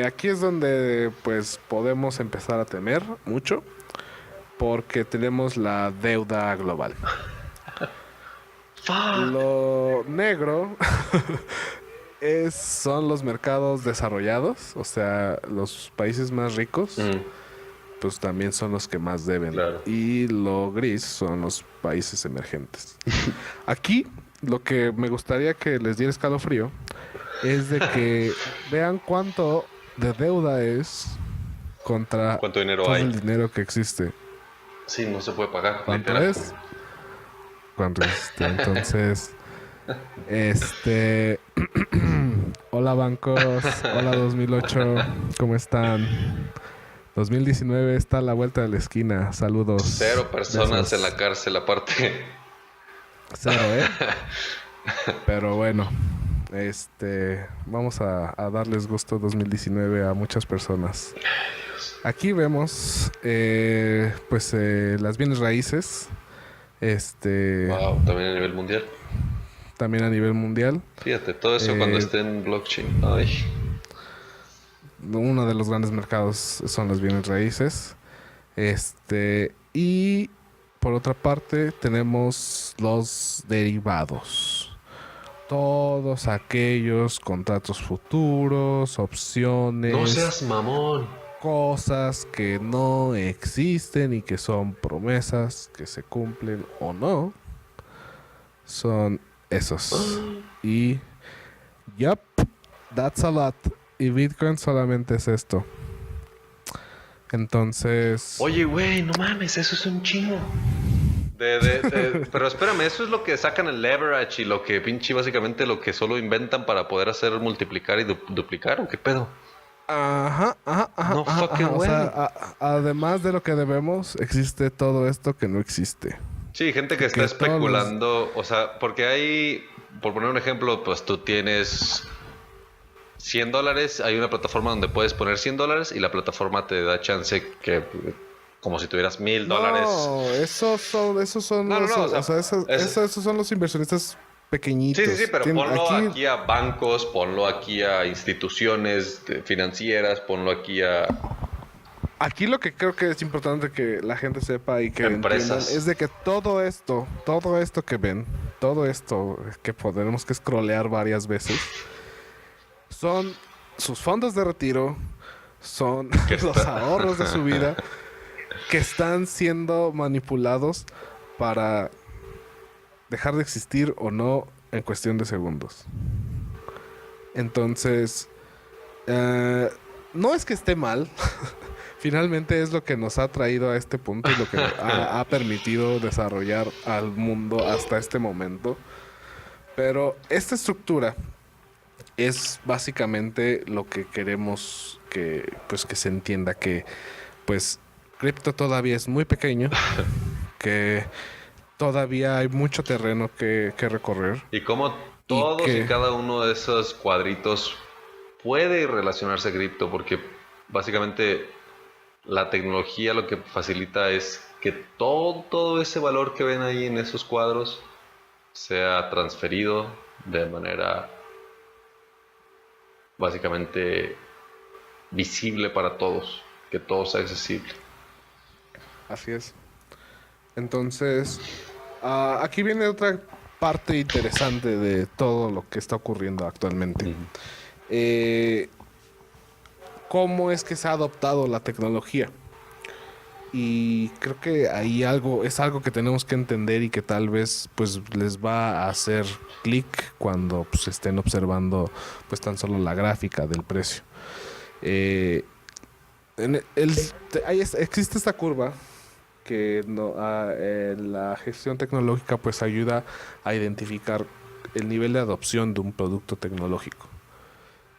aquí es donde pues podemos empezar a temer mucho porque tenemos la deuda global. Lo negro son los mercados desarrollados, o sea, los países más ricos, pues también son los que más deben. Claro. Y lo gris son los países emergentes. Aquí lo que me gustaría que les diera escalofrío es de que vean cuánto de deuda es contra cuánto dinero todo hay. El dinero que existe. Sí, no se puede pagar. ¿Cuánto es? ¿Cuánto existe? Entonces, hola bancos, hola 2008, ¿cómo están? 2019 está a la vuelta de la esquina, saludos. 0 personas en la cárcel aparte. 0, Pero bueno, vamos a darles gusto 2019 a muchas personas. Aquí vemos las bienes raíces. Wow, también a nivel mundial. También a nivel mundial. Fíjate, todo eso cuando esté en blockchain. Ay. Uno de los grandes mercados son las bienes raíces. Y por otra parte tenemos los derivados. Todos aquellos contratos futuros, opciones. No seas mamón. Cosas que no existen y que son promesas que se cumplen o no. Son esos. Y yup, that's a lot. Y Bitcoin solamente es esto. Entonces... Oye, güey, no mames, eso es un chingo. Pero espérame, eso es lo que sacan el leverage y lo que básicamente lo que solo inventan para poder hacer multiplicar y duplicar, ¿o qué pedo? Ajá. No fucking o sea, además de lo que debemos, existe todo esto que no existe. Sí, gente que está especulando, o sea, porque hay, por poner un ejemplo, pues tú tienes $100, hay una plataforma donde puedes poner $100 y la plataforma te da chance que, como si tuvieras $1,000. No, esos son esos son los inversionistas pequeñitos. Sí, pero ponlo aquí a bancos, ponlo aquí a instituciones financieras, ponlo aquí a Aquí lo que creo que es importante que la gente sepa y que entiendan Empresas. es de que todo esto que ven, todo esto que podemos que scrollear varias veces, son sus fondos de retiro, son Que los está. ahorros de su vida que están siendo manipulados para dejar de existir o no en cuestión de segundos. Entonces, eh, no es que esté mal. Finalmente es lo que nos ha traído a este punto y lo que ha permitido desarrollar al mundo hasta este momento. Pero esta estructura es básicamente lo que queremos que, pues, que se entienda que pues cripto todavía es muy pequeño, que todavía hay mucho terreno que recorrer Y como y todos y que cada uno de esos cuadritos puede relacionarse a cripto, porque básicamente la tecnología lo que facilita es que todo ese valor que ven ahí en esos cuadros sea transferido de manera básicamente visible para todos, que todo sea accesible. así es. Entonces, aquí viene otra parte interesante de todo lo que está ocurriendo actualmente. Ujú. Eh, ¿Cómo es que se ha adoptado la tecnología? Y creo que ahí es algo que tenemos que entender y que tal vez pues les va a hacer clic cuando pues, estén observando pues tan solo la gráfica del precio. Eh, existe esta curva que la gestión tecnológica pues ayuda a identificar el nivel de adopción de un producto tecnológico,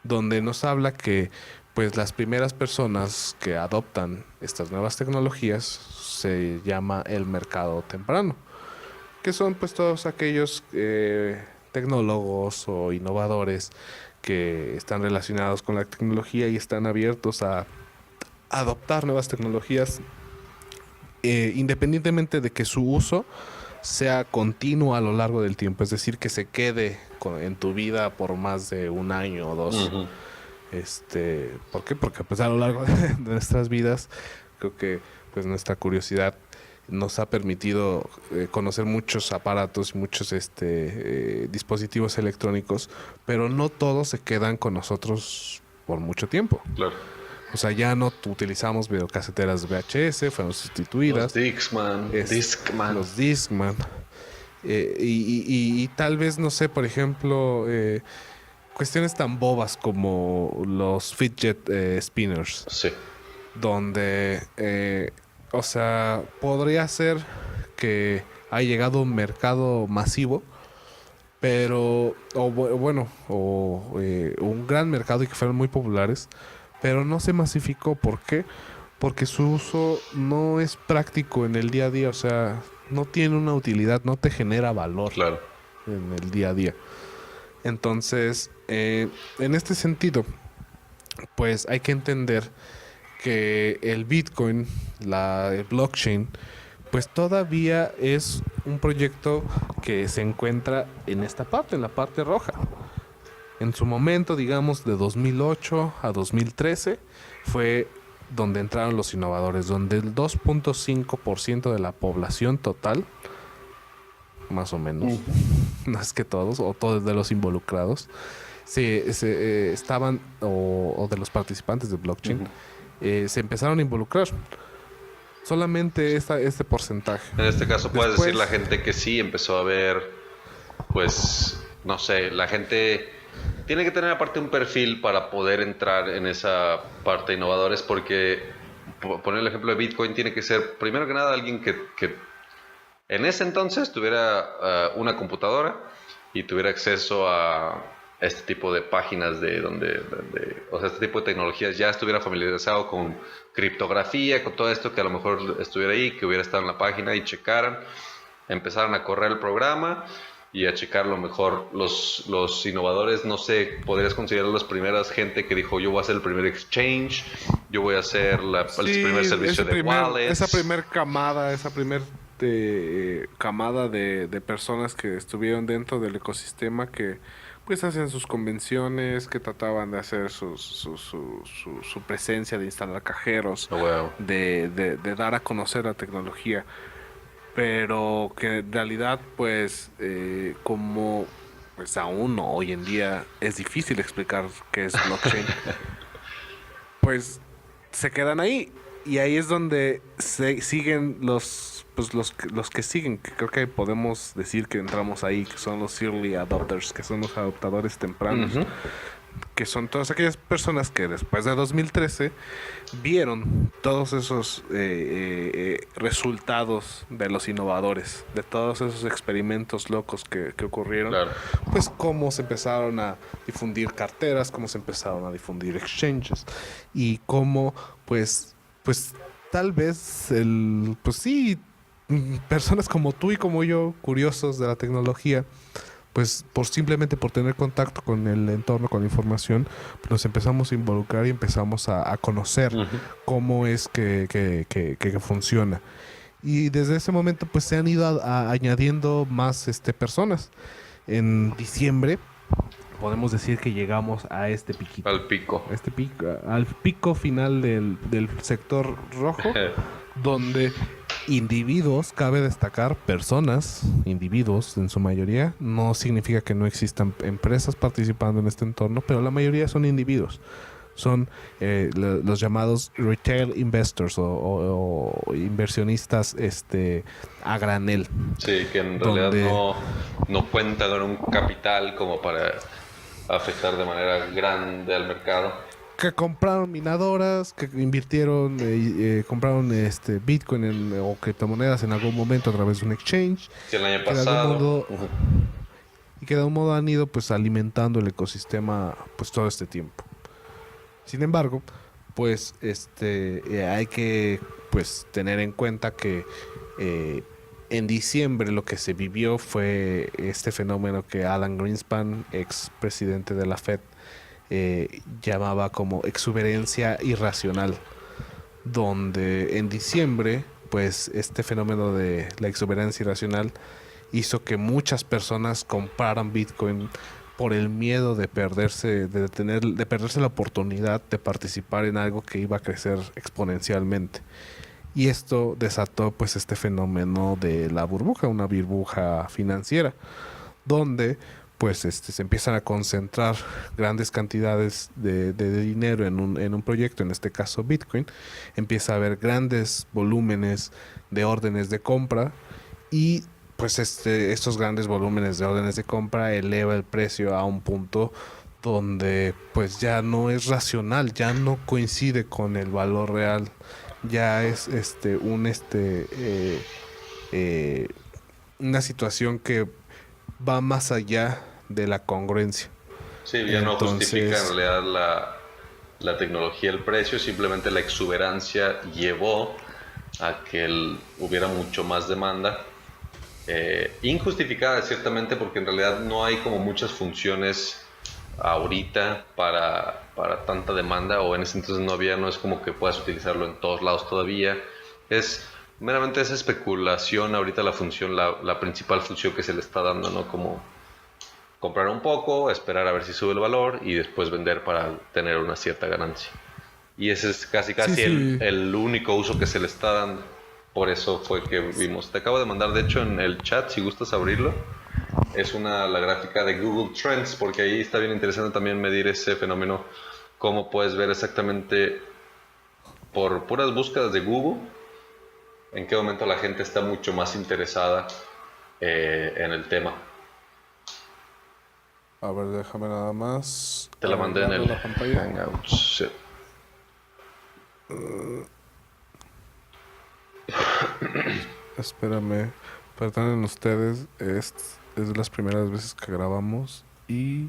donde nos habla que pues las primeras personas que adoptan estas nuevas tecnologías se llama el mercado temprano, que son pues todos aquellos tecnólogos o innovadores que están relacionados con la tecnología y están abiertos a adoptar nuevas tecnologías independientemente de que su uso sea continuo a lo largo del tiempo, es decir, que se quede en tu vida por más de un año o dos. Ujú. ¿Por qué? Porque pues a lo largo de nuestras vidas creo que pues nuestra curiosidad nos ha permitido conocer muchos aparatos y muchos dispositivos electrónicos, pero no todos se quedan con nosotros por mucho tiempo. Claro. O sea, ya no utilizamos videocaseteras VHS, fueron Los sustituidas. Discman. Los Discman. Y tal vez, no sé, por ejemplo, cuestiones tan bobas como los fidget spinners, Sí. donde, o sea, podría ser que ha llegado un mercado masivo, pero, un gran mercado y que fueron muy populares, pero no se masificó. ¿Por qué? Porque su uso no es práctico en el día a día, o sea, no tiene una utilidad, no te genera valor Claro. en el día a día. Entonces, en este sentido, pues hay que entender que el Bitcoin, el blockchain, pues todavía es un proyecto que se encuentra en esta parte, en la parte roja. En su momento, digamos, de 2008 a 2013, fue donde entraron los innovadores, donde el 2.5% de la población total, más o menos, no es que todos, o todos de los involucrados, estaban, o de los participantes de blockchain, Ujú. se empezaron a involucrar. Solamente este porcentaje. En este caso puedes Después, decir la gente que sí empezó a ver, pues, no sé, la gente tiene que tener aparte un perfil para poder entrar en esa parte de innovadores porque, poner el ejemplo de Bitcoin, tiene que ser, primero que nada, alguien que en ese entonces tuviera una computadora y tuviera acceso a este tipo de páginas o sea, este tipo de tecnologías, ya estuviera familiarizado con criptografía, con todo esto, que a lo mejor estuviera ahí, que hubiera estado en la página y checaran, empezaran a correr el programa y a checar lo mejor. Los innovadores, no sé, podrías considerar los primeras gente que dijo, yo voy a hacer el primer exchange, yo voy a hacer el sí, primer servicio de esa wallets. primer camada, esa primer camada de personas que estuvieron dentro del ecosistema que pues hacían sus convenciones, que trataban de hacer su presencia, de instalar cajeros, Oh, wow. de dar a conocer la tecnología, pero que en realidad pues como pues aún hoy en día es difícil explicar qué es blockchain, pues se quedan ahí y ahí es donde se siguen los que siguen, que creo que podemos decir que entramos ahí, que son los early adopters, que son los adoptadores tempranos, Ujú. que son todas aquellas personas que después de 2013 vieron todos esos resultados de los innovadores, de todos esos experimentos locos que ocurrieron, Claro. pues cómo se empezaron a difundir carteras, cómo se empezaron a difundir exchanges y cómo pues tal vez pues sí, personas como tú y como yo, curiosos de la tecnología, pues simplemente por tener contacto con el entorno, con la información, pues nos empezamos a involucrar y empezamos a conocer Ujú. cómo es que funciona. Y desde ese momento pues se han ido añadiendo más personas. En diciembre podemos decir que llegamos a este piquito, Al pico. al pico final del sector rojo, donde individuos, cabe destacar, personas, individuos en su mayoría, no significa que no existan empresas participando en este entorno, pero la mayoría son individuos. Son los llamados retail investors o inversionistas a granel, Sí, que en realidad donde no cuentan con un capital como para afectar de manera grande al mercado. que compraron minadoras, que invirtieron, compraron Bitcoin o criptomonedas en algún momento a través de un exchange, Sí, el año que de algún pasado. modo Ujú. y que de algún modo han ido pues alimentando el ecosistema pues todo este tiempo. Sin embargo, pues hay que pues tener en cuenta que en diciembre lo que se vivió fue este fenómeno que Alan Greenspan, ex presidente de la Fed, llamaba como exuberancia irracional, donde en diciembre, pues este fenómeno de la exuberancia irracional hizo que muchas personas compraran Bitcoin por el miedo de perderse la oportunidad de participar en algo que iba a crecer exponencialmente. Y esto desató pues este fenómeno de la burbuja, una burbuja financiera, donde pues se empiezan a concentrar grandes cantidades de dinero en un proyecto, en este caso Bitcoin, empieza a haber grandes volúmenes de órdenes de compra y pues estos grandes volúmenes de órdenes de compra eleva el precio a un punto donde pues ya no es racional, ya no coincide con el valor real, ya es eh, una situación que va más allá de la congruencia. Sí, ya no justifica en Entonces, realidad la tecnología, el precio, simplemente la exuberancia llevó a que hubiera mucho más demanda. Injustificada ciertamente porque en realidad no hay como muchas funciones ahorita para tanta demanda, o en ese entonces no había, no es como que puedas utilizarlo en todos lados todavía. Es meramente esa especulación ahorita la función, la principal función que se le está dando, ¿no? Como comprar un poco, esperar a ver si sube el valor y después vender para tener una cierta ganancia. Y ese es casi sí, casi sí. el único uso que se le está dando. Por eso fue que vimos. Te acabo de mandar, de hecho, en el chat, si gustas abrirlo. Es la gráfica de Google Trends, porque ahí está bien interesante también medir ese fenómeno. Cómo puedes ver exactamente por puras búsquedas de Google en qué momento la gente está mucho más interesada en el tema. A ver, déjame nada más Te la mandé en arreglarlo el la pantalla. Hangouts. Sí. Espérame, perdonen ustedes, es de las primeras veces que grabamos y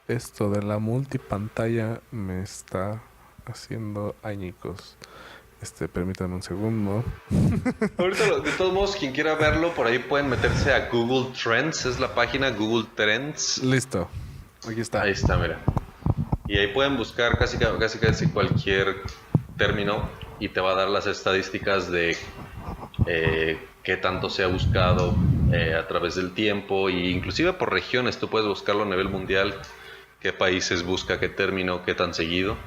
esto de la multipantalla me está haciendo añicos. Permítanme un segundo. Ahorita, de todos modos, quien quiera verlo, por ahí pueden meterse a Google Trends, es la página Google Trends. Listo, aquí está. Ahí está, mira. Y ahí pueden buscar casi cualquier término y te va a dar las estadísticas de qué tanto se ha buscado a través del tiempo, e inclusive por regiones. Tú puedes buscarlo a nivel mundial, qué países busca qué término, qué tan seguido.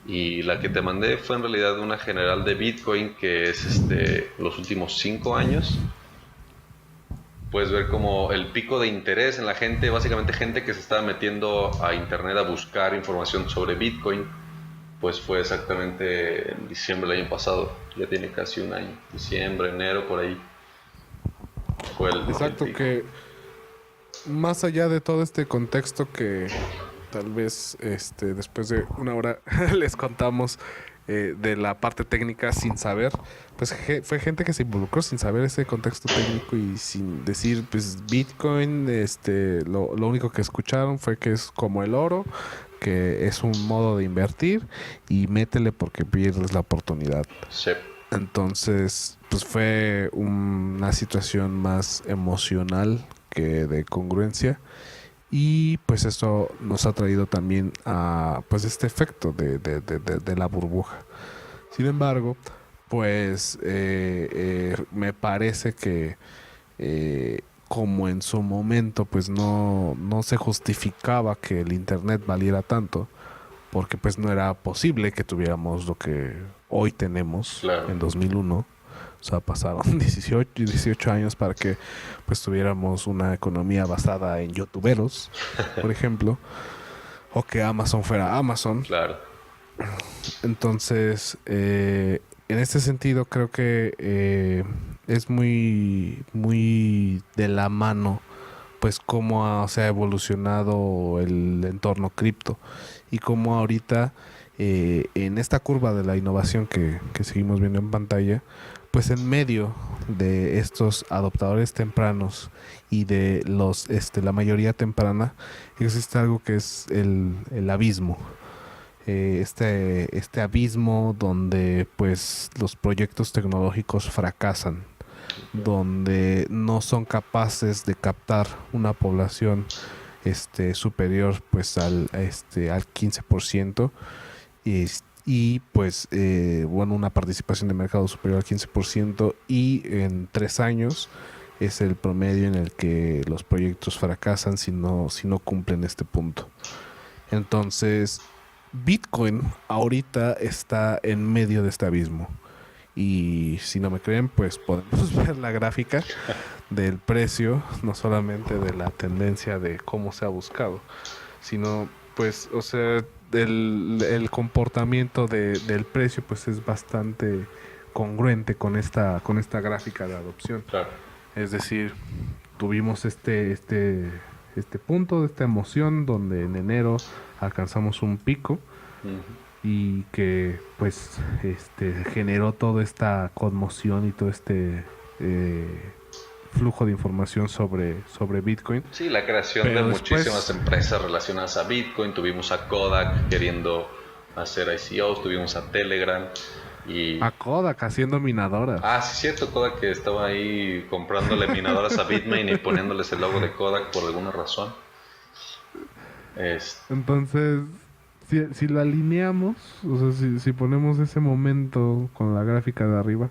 Y la que te mandé fue en realidad una general de Bitcoin, que es los últimos 5 años. Puedes ver como el pico de interés en la gente, básicamente gente que se estaba metiendo a internet a buscar información sobre Bitcoin, pues fue exactamente en diciembre del año pasado. Ya tiene casi un año. Diciembre, enero, por ahí fue el Exacto, pico. que más allá de todo este contexto que tal vez después de una hora les contamos de la parte técnica sin saber, pues fue gente que se involucró sin saber ese contexto técnico y sin decir, pues Bitcoin, lo único que escucharon fue que es como el oro, que es un modo de invertir y métele porque pierdes la oportunidad. Sí, Entonces, pues fue una situación más emocional que de congruencia. Y pues esto nos ha traído también a pues este efecto de la burbuja. Sin embargo, pues me parece que como en su momento pues no se justificaba que el internet valiera tanto, porque pues no era posible que tuviéramos lo que hoy tenemos claro. en 2001. O sea, pasaron 18 años para que pues tuviéramos una economía basada en youtuberos, por ejemplo, o que Amazon fuera Amazon. Claro. Entonces, en este sentido creo que es muy de la mano pues cómo se ha evolucionado el entorno cripto y cómo ahorita en esta curva de la innovación que seguimos viendo en pantalla, pues en medio de estos adoptadores tempranos y de la mayoría temprana, existe algo que es el abismo. Este abismo donde pues los proyectos tecnológicos fracasan, donde no son capaces de captar una población superior pues al 15% y pues bueno, una participación de mercado superior al 15% y en 3 años es el promedio en el que los proyectos fracasan si no cumplen este punto. Entonces, Bitcoin ahorita está en medio de este abismo. Y si no me creen, pues podemos ver la gráfica del precio, no solamente de la tendencia de cómo se ha buscado, sino pues, o sea, el comportamiento del precio pues es bastante congruente con esta gráfica de adopción. Claro. Es decir, tuvimos este punto de esta emoción donde en enero alcanzamos un pico Ujú. y que pues generó toda esta conmoción y todo eh, flujo de información sobre Bitcoin. Sí, la creación de Pero muchísimas después empresas relacionadas a Bitcoin. Tuvimos a Kodak queriendo hacer ICOs, tuvimos a Telegram y... a Kodak haciendo minadoras. Ah, sí, es cierto, Kodak que estaba ahí comprándole minadoras a Bitmain y poniéndoles el logo de Kodak por alguna razón. Es... Entonces, si lo alineamos, o sea, si ponemos ese momento con la gráfica de arriba,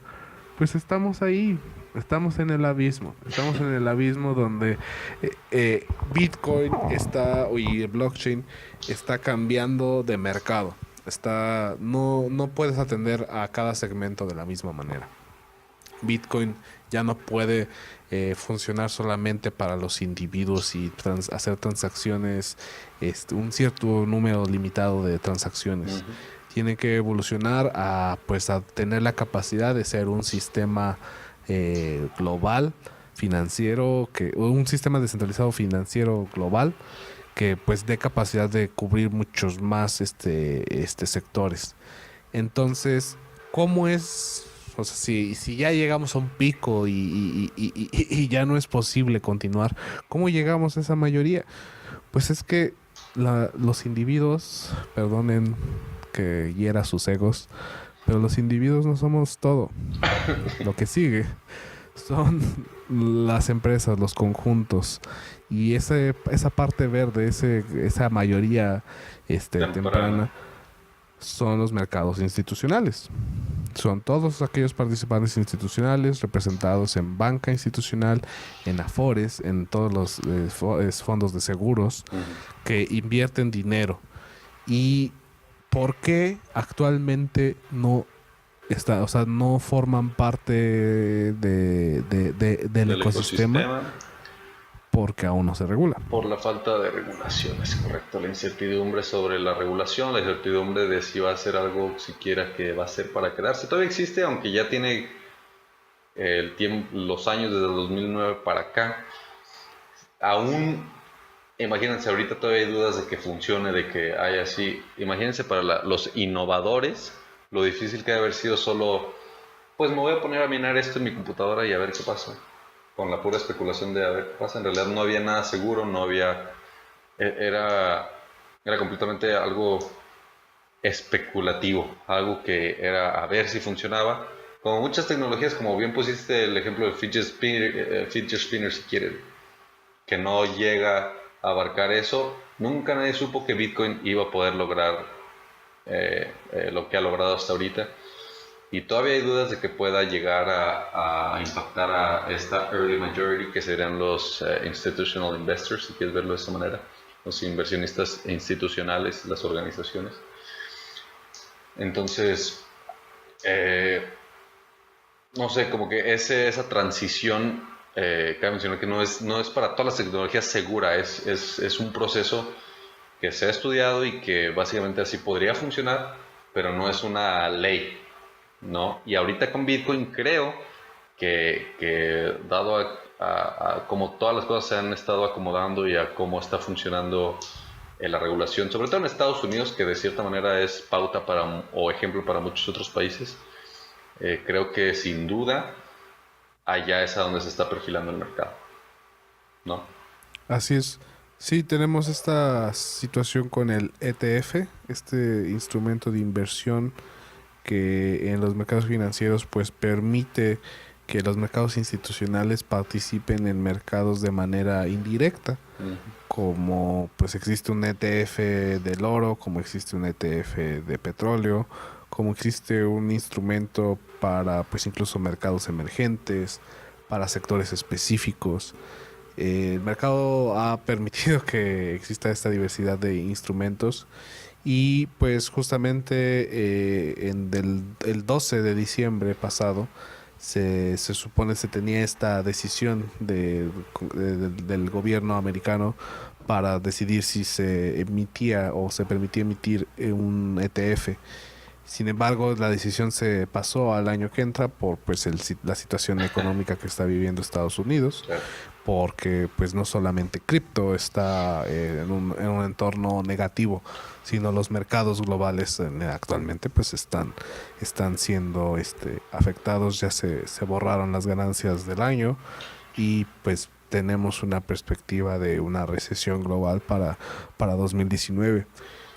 pues estamos ahí, estamos en el abismo. Estamos en el abismo donde Bitcoin y el blockchain está cambiando de mercado. No puedes atender a cada segmento de la misma manera. Bitcoin ya no puede funcionar solamente para los individuos y hacer transacciones, un cierto número limitado de transacciones. Ujú. Tiene que evolucionar pues a tener la capacidad de ser un sistema global financiero, un sistema descentralizado financiero global que pues dé capacidad de cubrir muchos más sectores. Entonces, ¿cómo es? O sea, si ya llegamos a un pico y ya no es posible continuar, ¿cómo llegamos a esa mayoría? Pues es que los individuos, perdonen que hiera sus egos, pero los individuos no somos todo. Lo que sigue son las empresas, los conjuntos y esa parte verde, esa mayoría temprana son los mercados institucionales, Son todos aquellos participantes institucionales representados en banca institucional, en Afores, en todos los fondos de seguros que invierten dinero. ¿Y por qué actualmente no está, o sea, no forman parte del ecosistema? Porque aún no se regula. Por la falta de regulación, es correcto. La incertidumbre sobre la regulación, la incertidumbre de si va a ser algo siquiera que va a ser para quedarse. Todavía existe, aunque ya tiene el tiempo, los años desde el 2009 para acá. Aún, imagínense, ahorita todavía hay dudas de que funcione, de que haya así. Imagínense para los innovadores, lo difícil que debe haber sido solo, pues me voy a poner a minar esto en mi computadora y a ver qué pasa. Con la pura especulación de a ver qué pasa. En realidad no había nada seguro, no había... Era completamente algo especulativo, algo que era a ver si funcionaba. Como muchas tecnologías, como bien pusiste el ejemplo del fidget spinner si quieren, que no llega a abarcar eso, nunca nadie supo que Bitcoin iba a poder lograr lo que ha logrado hasta ahorita. Y todavía hay dudas de que pueda llegar a impactar a esta early majority, que serían los institutional investors, si quieres verlo de esa manera, los inversionistas institucionales, las organizaciones. Entonces, no sé, como que esa transición, cabe mencionar que no es para todas las tecnologías segura, es un proceso que se ha estudiado y que básicamente así podría funcionar, pero no es una ley, ¿no? Y ahorita con Bitcoin creo que dado a cómo todas las cosas se han estado acomodando y a cómo está funcionando la regulación, sobre todo en Estados Unidos, que de cierta manera es pauta o ejemplo para muchos otros países, creo que sin duda allá es a donde se está perfilando el mercado, ¿no? Así es. Sí, tenemos esta situación con el ETF, este instrumento de inversión que en los mercados financieros pues permite que los mercados institucionales participen en mercados de manera indirecta, como pues existe un ETF del oro, como existe un ETF de petróleo, como existe un instrumento para pues incluso mercados emergentes, para sectores específicos. El mercado ha permitido que exista esta diversidad de instrumentos y pues justamente el 12 de diciembre pasado se supone se tenía esta decisión del gobierno americano para decidir si se emitía o se permitía emitir un ETF. Sin embargo, la decisión se pasó al año que entra por pues la situación económica que está viviendo Estados Unidos, Claro. porque pues no solamente cripto está en un entorno negativo, sino los mercados globales actualmente pues están siendo afectados. Ya se borraron las ganancias del año y pues tenemos una perspectiva de una recesión global para 2019.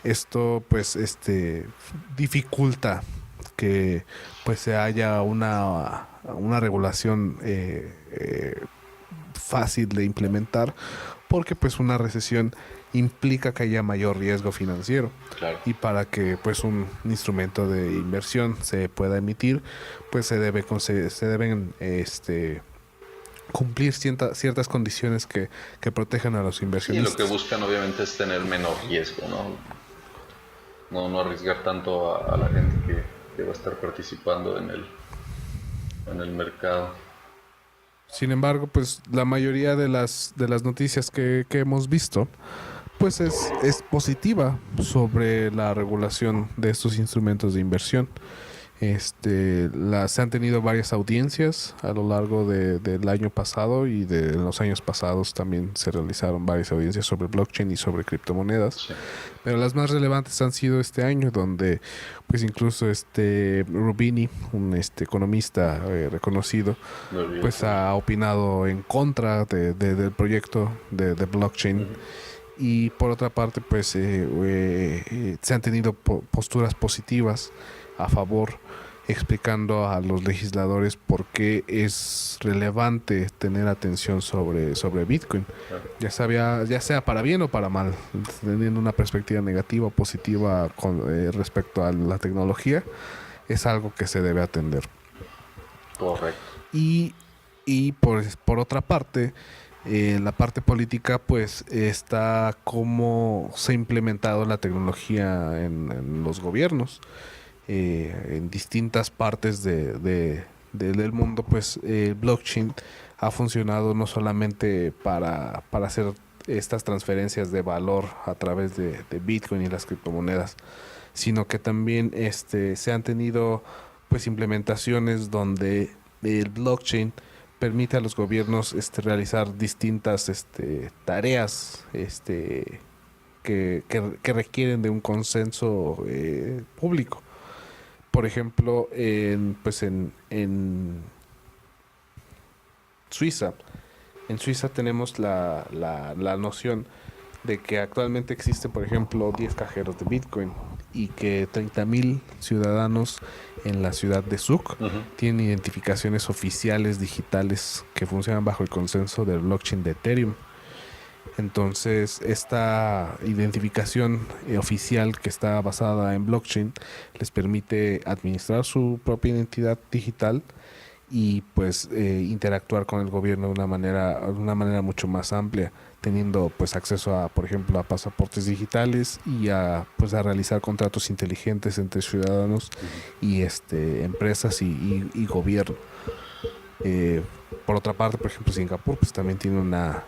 Esto pues dificulta que pues se haya una regulación fácil de implementar, porque pues una recesión implica que haya mayor riesgo financiero. Claro. Y para que pues un instrumento de inversión se pueda emitir, pues se deben cumplir ciertas condiciones que protejan a los Y inversionistas. lo que buscan obviamente es tener menor riesgo, no arriesgar tanto a la gente que va a estar participando en el mercado. Sin embargo, pues la mayoría de las noticias que hemos visto pues es positiva sobre la regulación de estos instrumentos de inversión. Se han tenido varias audiencias a lo largo del año pasado, y de los años pasados también se realizaron varias audiencias sobre blockchain y sobre criptomonedas. Sí. Pero las más relevantes han sido este año, donde pues incluso Roubini, un economista reconocido, pues ha opinado en contra del proyecto de blockchain. Y por otra parte pues se han tenido posturas positivas a favor, explicando a los legisladores por qué es relevante tener atención sobre Bitcoin, ya sea para bien o para mal, teniendo una perspectiva negativa o positiva respecto a la tecnología. es algo que se debe atender. Correcto. Y por otra parte, en la parte política, pues está cómo se ha implementado la tecnología en los gobiernos. En distintas partes del mundo, pues el blockchain ha funcionado no solamente para hacer estas transferencias de valor a través de Bitcoin y las criptomonedas, sino que también se han tenido pues implementaciones donde el blockchain permite a los gobiernos realizar distintas tareas que requieren de un consenso público. Por ejemplo, en Suiza. En Suiza tenemos la noción de que actualmente existen, por ejemplo, 10 cajeros de Bitcoin y que 30.000 ciudadanos en la ciudad de Zug tienen identificaciones oficiales digitales que funcionan bajo el consenso del blockchain de Ethereum. Entonces, esta identificación oficial que está basada en blockchain les permite administrar su propia identidad digital y pues interactuar con el gobierno de una manera mucho más amplia, teniendo pues acceso a, por ejemplo, a pasaportes digitales y a realizar contratos inteligentes entre ciudadanos y empresas y gobierno. Por otra parte, por ejemplo, Singapur pues también tiene una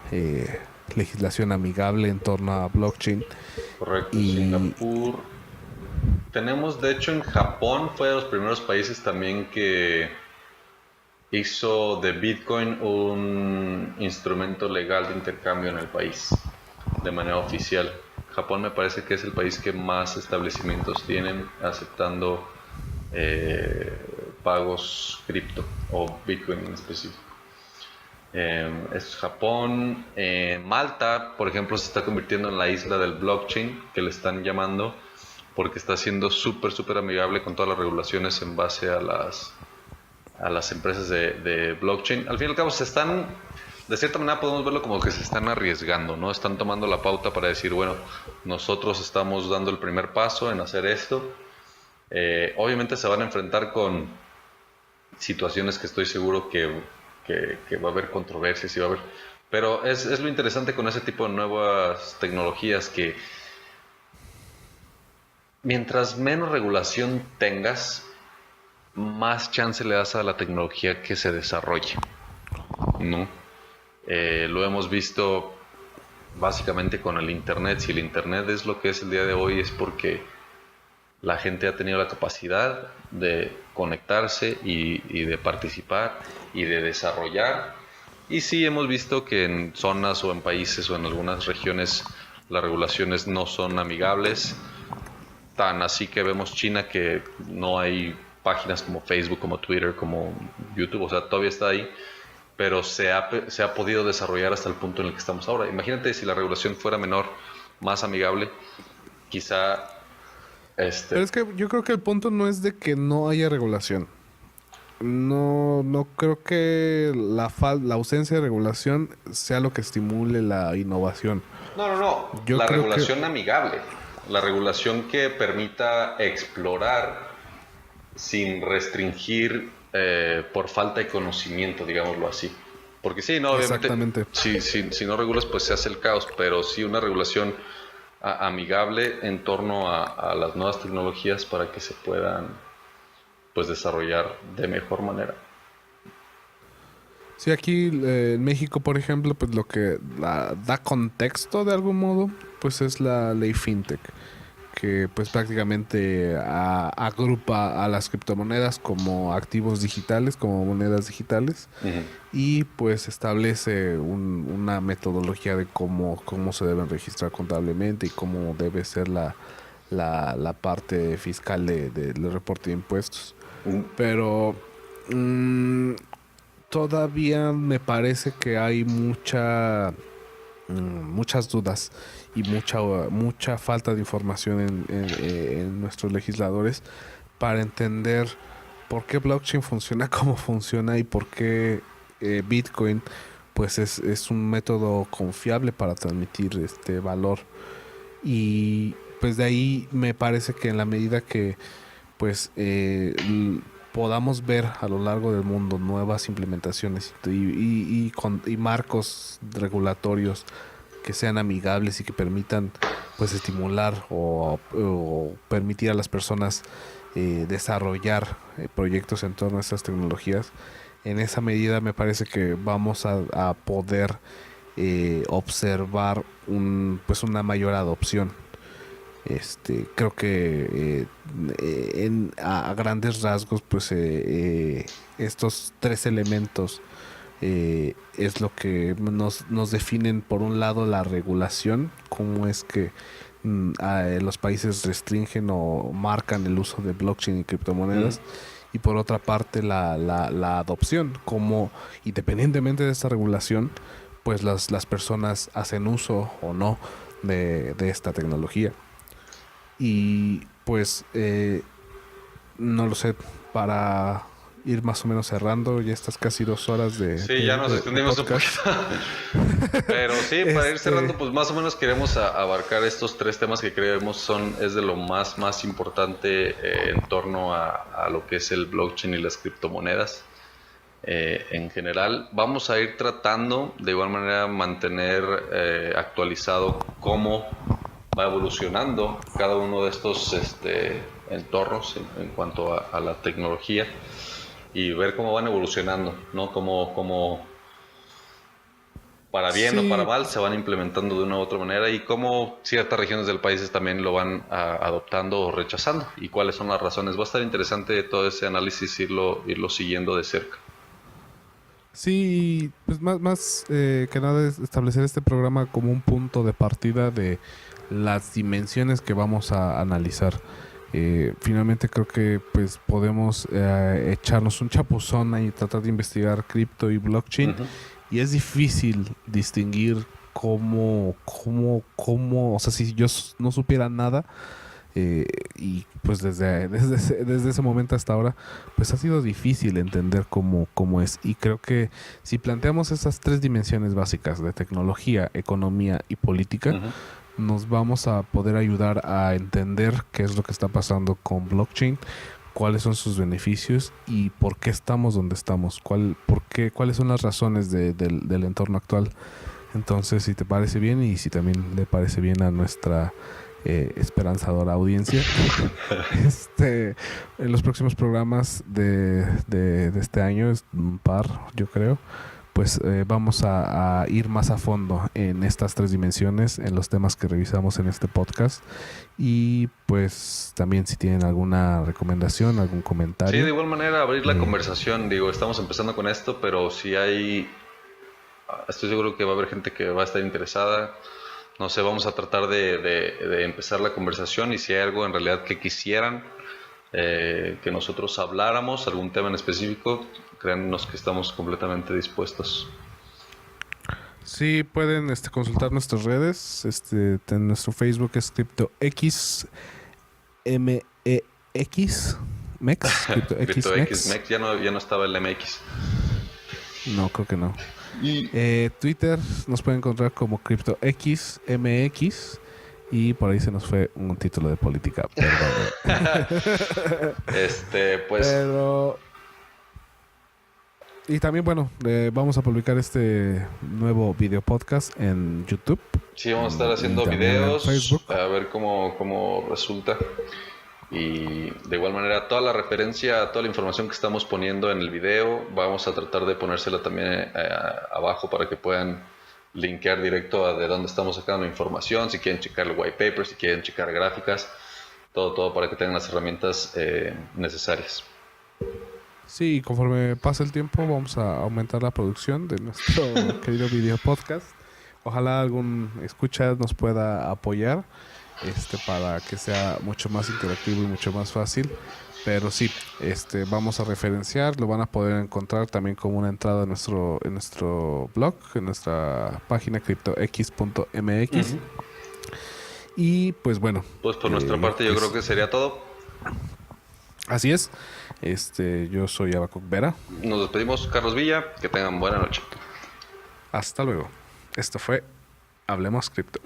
legislación amigable en torno a blockchain. Correcto, Y Singapur. Tenemos, de hecho, en Japón fue de los primeros países también que hizo de Bitcoin un instrumento legal de intercambio en el país, de manera oficial. Japón me parece que es el país que más establecimientos tienen aceptando pagos cripto o Bitcoin en específico. Es Japón. Malta, por ejemplo, se está convirtiendo en la isla del blockchain, que le están llamando, porque está siendo súper amigable con todas las regulaciones en base a las empresas de blockchain. Al fin y al cabo de cierta manera podemos verlo como que se están arriesgando, ¿no? Están tomando la pauta para decir, bueno, nosotros estamos dando el primer paso en hacer esto. Obviamente se van a enfrentar con situaciones que estoy seguro que va a haber controversias y va a haber... Pero es lo interesante con ese tipo de nuevas tecnologías, que mientras menos regulación tengas, más chance le das a la tecnología que se desarrolle, ¿no? Lo hemos visto básicamente con el Internet. Si el Internet es lo que es el día de hoy, es porque la gente ha tenido la capacidad de conectarse y de participar y de desarrollar. Y sí hemos visto que en zonas o en países o en algunas regiones las regulaciones no son amigables. Tan así que vemos China, que no hay páginas como Facebook, como Twitter, como YouTube. O sea, todavía está ahí, pero se ha podido desarrollar hasta el punto en el que estamos ahora. Imagínate si la regulación fuera menor, más amigable, quizá... Pero es que yo creo que el punto no es de que no haya regulación. No creo que la ausencia de regulación sea lo que estimule la innovación. No. Yo La creo regulación que amigable. La regulación que permita explorar sin restringir por falta de conocimiento, digámoslo así. Porque sí, no, obviamente, exactamente. si no regulas, pues se hace el caos, pero sí una regulación amigable en torno a las nuevas tecnologías para que se puedan pues desarrollar de mejor manera. Sí, aquí en México, por ejemplo, pues lo que da contexto de algún modo, pues es la ley FinTech, que pues prácticamente agrupa a las criptomonedas como activos digitales, como monedas digitales, y pues establece una metodología de cómo se deben registrar contablemente y cómo debe ser la parte fiscal del reporte de impuestos. Pero todavía me parece que hay muchas dudas y mucha falta de información en nuestros legisladores para entender por qué blockchain funciona como funciona y por qué Bitcoin pues es un método confiable para transmitir valor. Y pues de ahí me parece que en la medida que pues podamos ver a lo largo del mundo nuevas implementaciones y marcos regulatorios que sean amigables y que permitan pues estimular o permitir a las personas desarrollar proyectos en torno a estas tecnologías. En esa medida me parece que vamos a poder observar una mayor adopción. Creo que a grandes rasgos pues estos tres elementos es lo que nos definen. Por un lado, la regulación, cómo es que los países restringen o marcan el uso de blockchain y criptomonedas, y por otra parte la adopción, como independientemente de esta regulación pues las personas hacen uso o no de esta tecnología. Y pues no lo sé, para ir más o menos cerrando, ya estas casi 2 horas Sí, ya nos extendimos un poquito. Pero sí, para ir cerrando, pues más o menos queremos abarcar estos 3 temas que creemos es de lo más importante en torno a lo que es el blockchain y las criptomonedas. En general, vamos a ir tratando de igual manera mantener actualizado cómo va evolucionando cada uno de estos entornos en cuanto a la tecnología, y ver cómo van evolucionando, ¿no? Cómo para bien o para mal se van implementando de una u otra manera, y cómo ciertas regiones del país también lo van adoptando o rechazando, y cuáles son las razones. Va a estar interesante todo ese análisis, irlo siguiendo de cerca. Sí, pues más que nada es establecer este programa como un punto de partida de las dimensiones que vamos a analizar. Finalmente creo que pues podemos echarnos un chapuzón y tratar de investigar cripto y blockchain, y es difícil distinguir cómo, o sea, si yo no supiera nada, y pues desde ese momento hasta ahora pues ha sido difícil entender cómo es. Y creo que si planteamos esas 3 dimensiones básicas de tecnología, economía y política, nos vamos a poder ayudar a entender qué es lo que está pasando con blockchain, cuáles son sus beneficios y por qué estamos donde estamos, cuáles son las razones del entorno actual. Entonces, si te parece bien, y si también le parece bien a nuestra esperanzadora audiencia, en los próximos programas de este año, es un par, yo creo, pues vamos a ir más a fondo en estas 3 dimensiones, en los temas que revisamos en este podcast. Y pues también, si tienen alguna recomendación, algún comentario. Sí, de igual manera abrir la conversación. Digo, estamos empezando con esto, pero si estoy seguro que va a haber gente que va a estar interesada. No sé, vamos a tratar de empezar la conversación, y si hay algo en realidad que quisieran que nosotros habláramos, algún tema en específico, créannos que estamos completamente dispuestos. Sí, pueden consultar nuestras redes. En nuestro Facebook es CryptoX MEX MEX. CryptoX MEX, ya no estaba el MX. No, creo que no. Twitter nos pueden encontrar como CryptoX MX, y por ahí se nos fue un título de política, perdón. Pues. Pero y también, bueno, vamos a publicar este nuevo video podcast en YouTube. Sí, vamos a estar haciendo videos, a ver cómo resulta. Y de igual manera, toda la referencia, toda la información que estamos poniendo en el video, vamos a tratar de ponérsela también abajo para que puedan linkear directo a de dónde estamos sacando la información, si quieren checar el white paper, si quieren checar gráficas, todo para que tengan las herramientas necesarias. Sí, conforme pasa el tiempo vamos a aumentar la producción de nuestro querido video podcast. Ojalá algún escucha nos pueda apoyar para que sea mucho más interactivo y mucho más fácil. Pero sí, vamos a referenciar, lo van a poder encontrar también como una entrada en nuestro blog, en nuestra página cryptox.mx. Y pues bueno. Pues por nuestra parte yo creo que sería todo. Así es. Yo soy Abacuc Vera. Nos despedimos, Carlos Villa. Que tengan buena noche. Hasta luego. Esto fue Hablemos Cripto.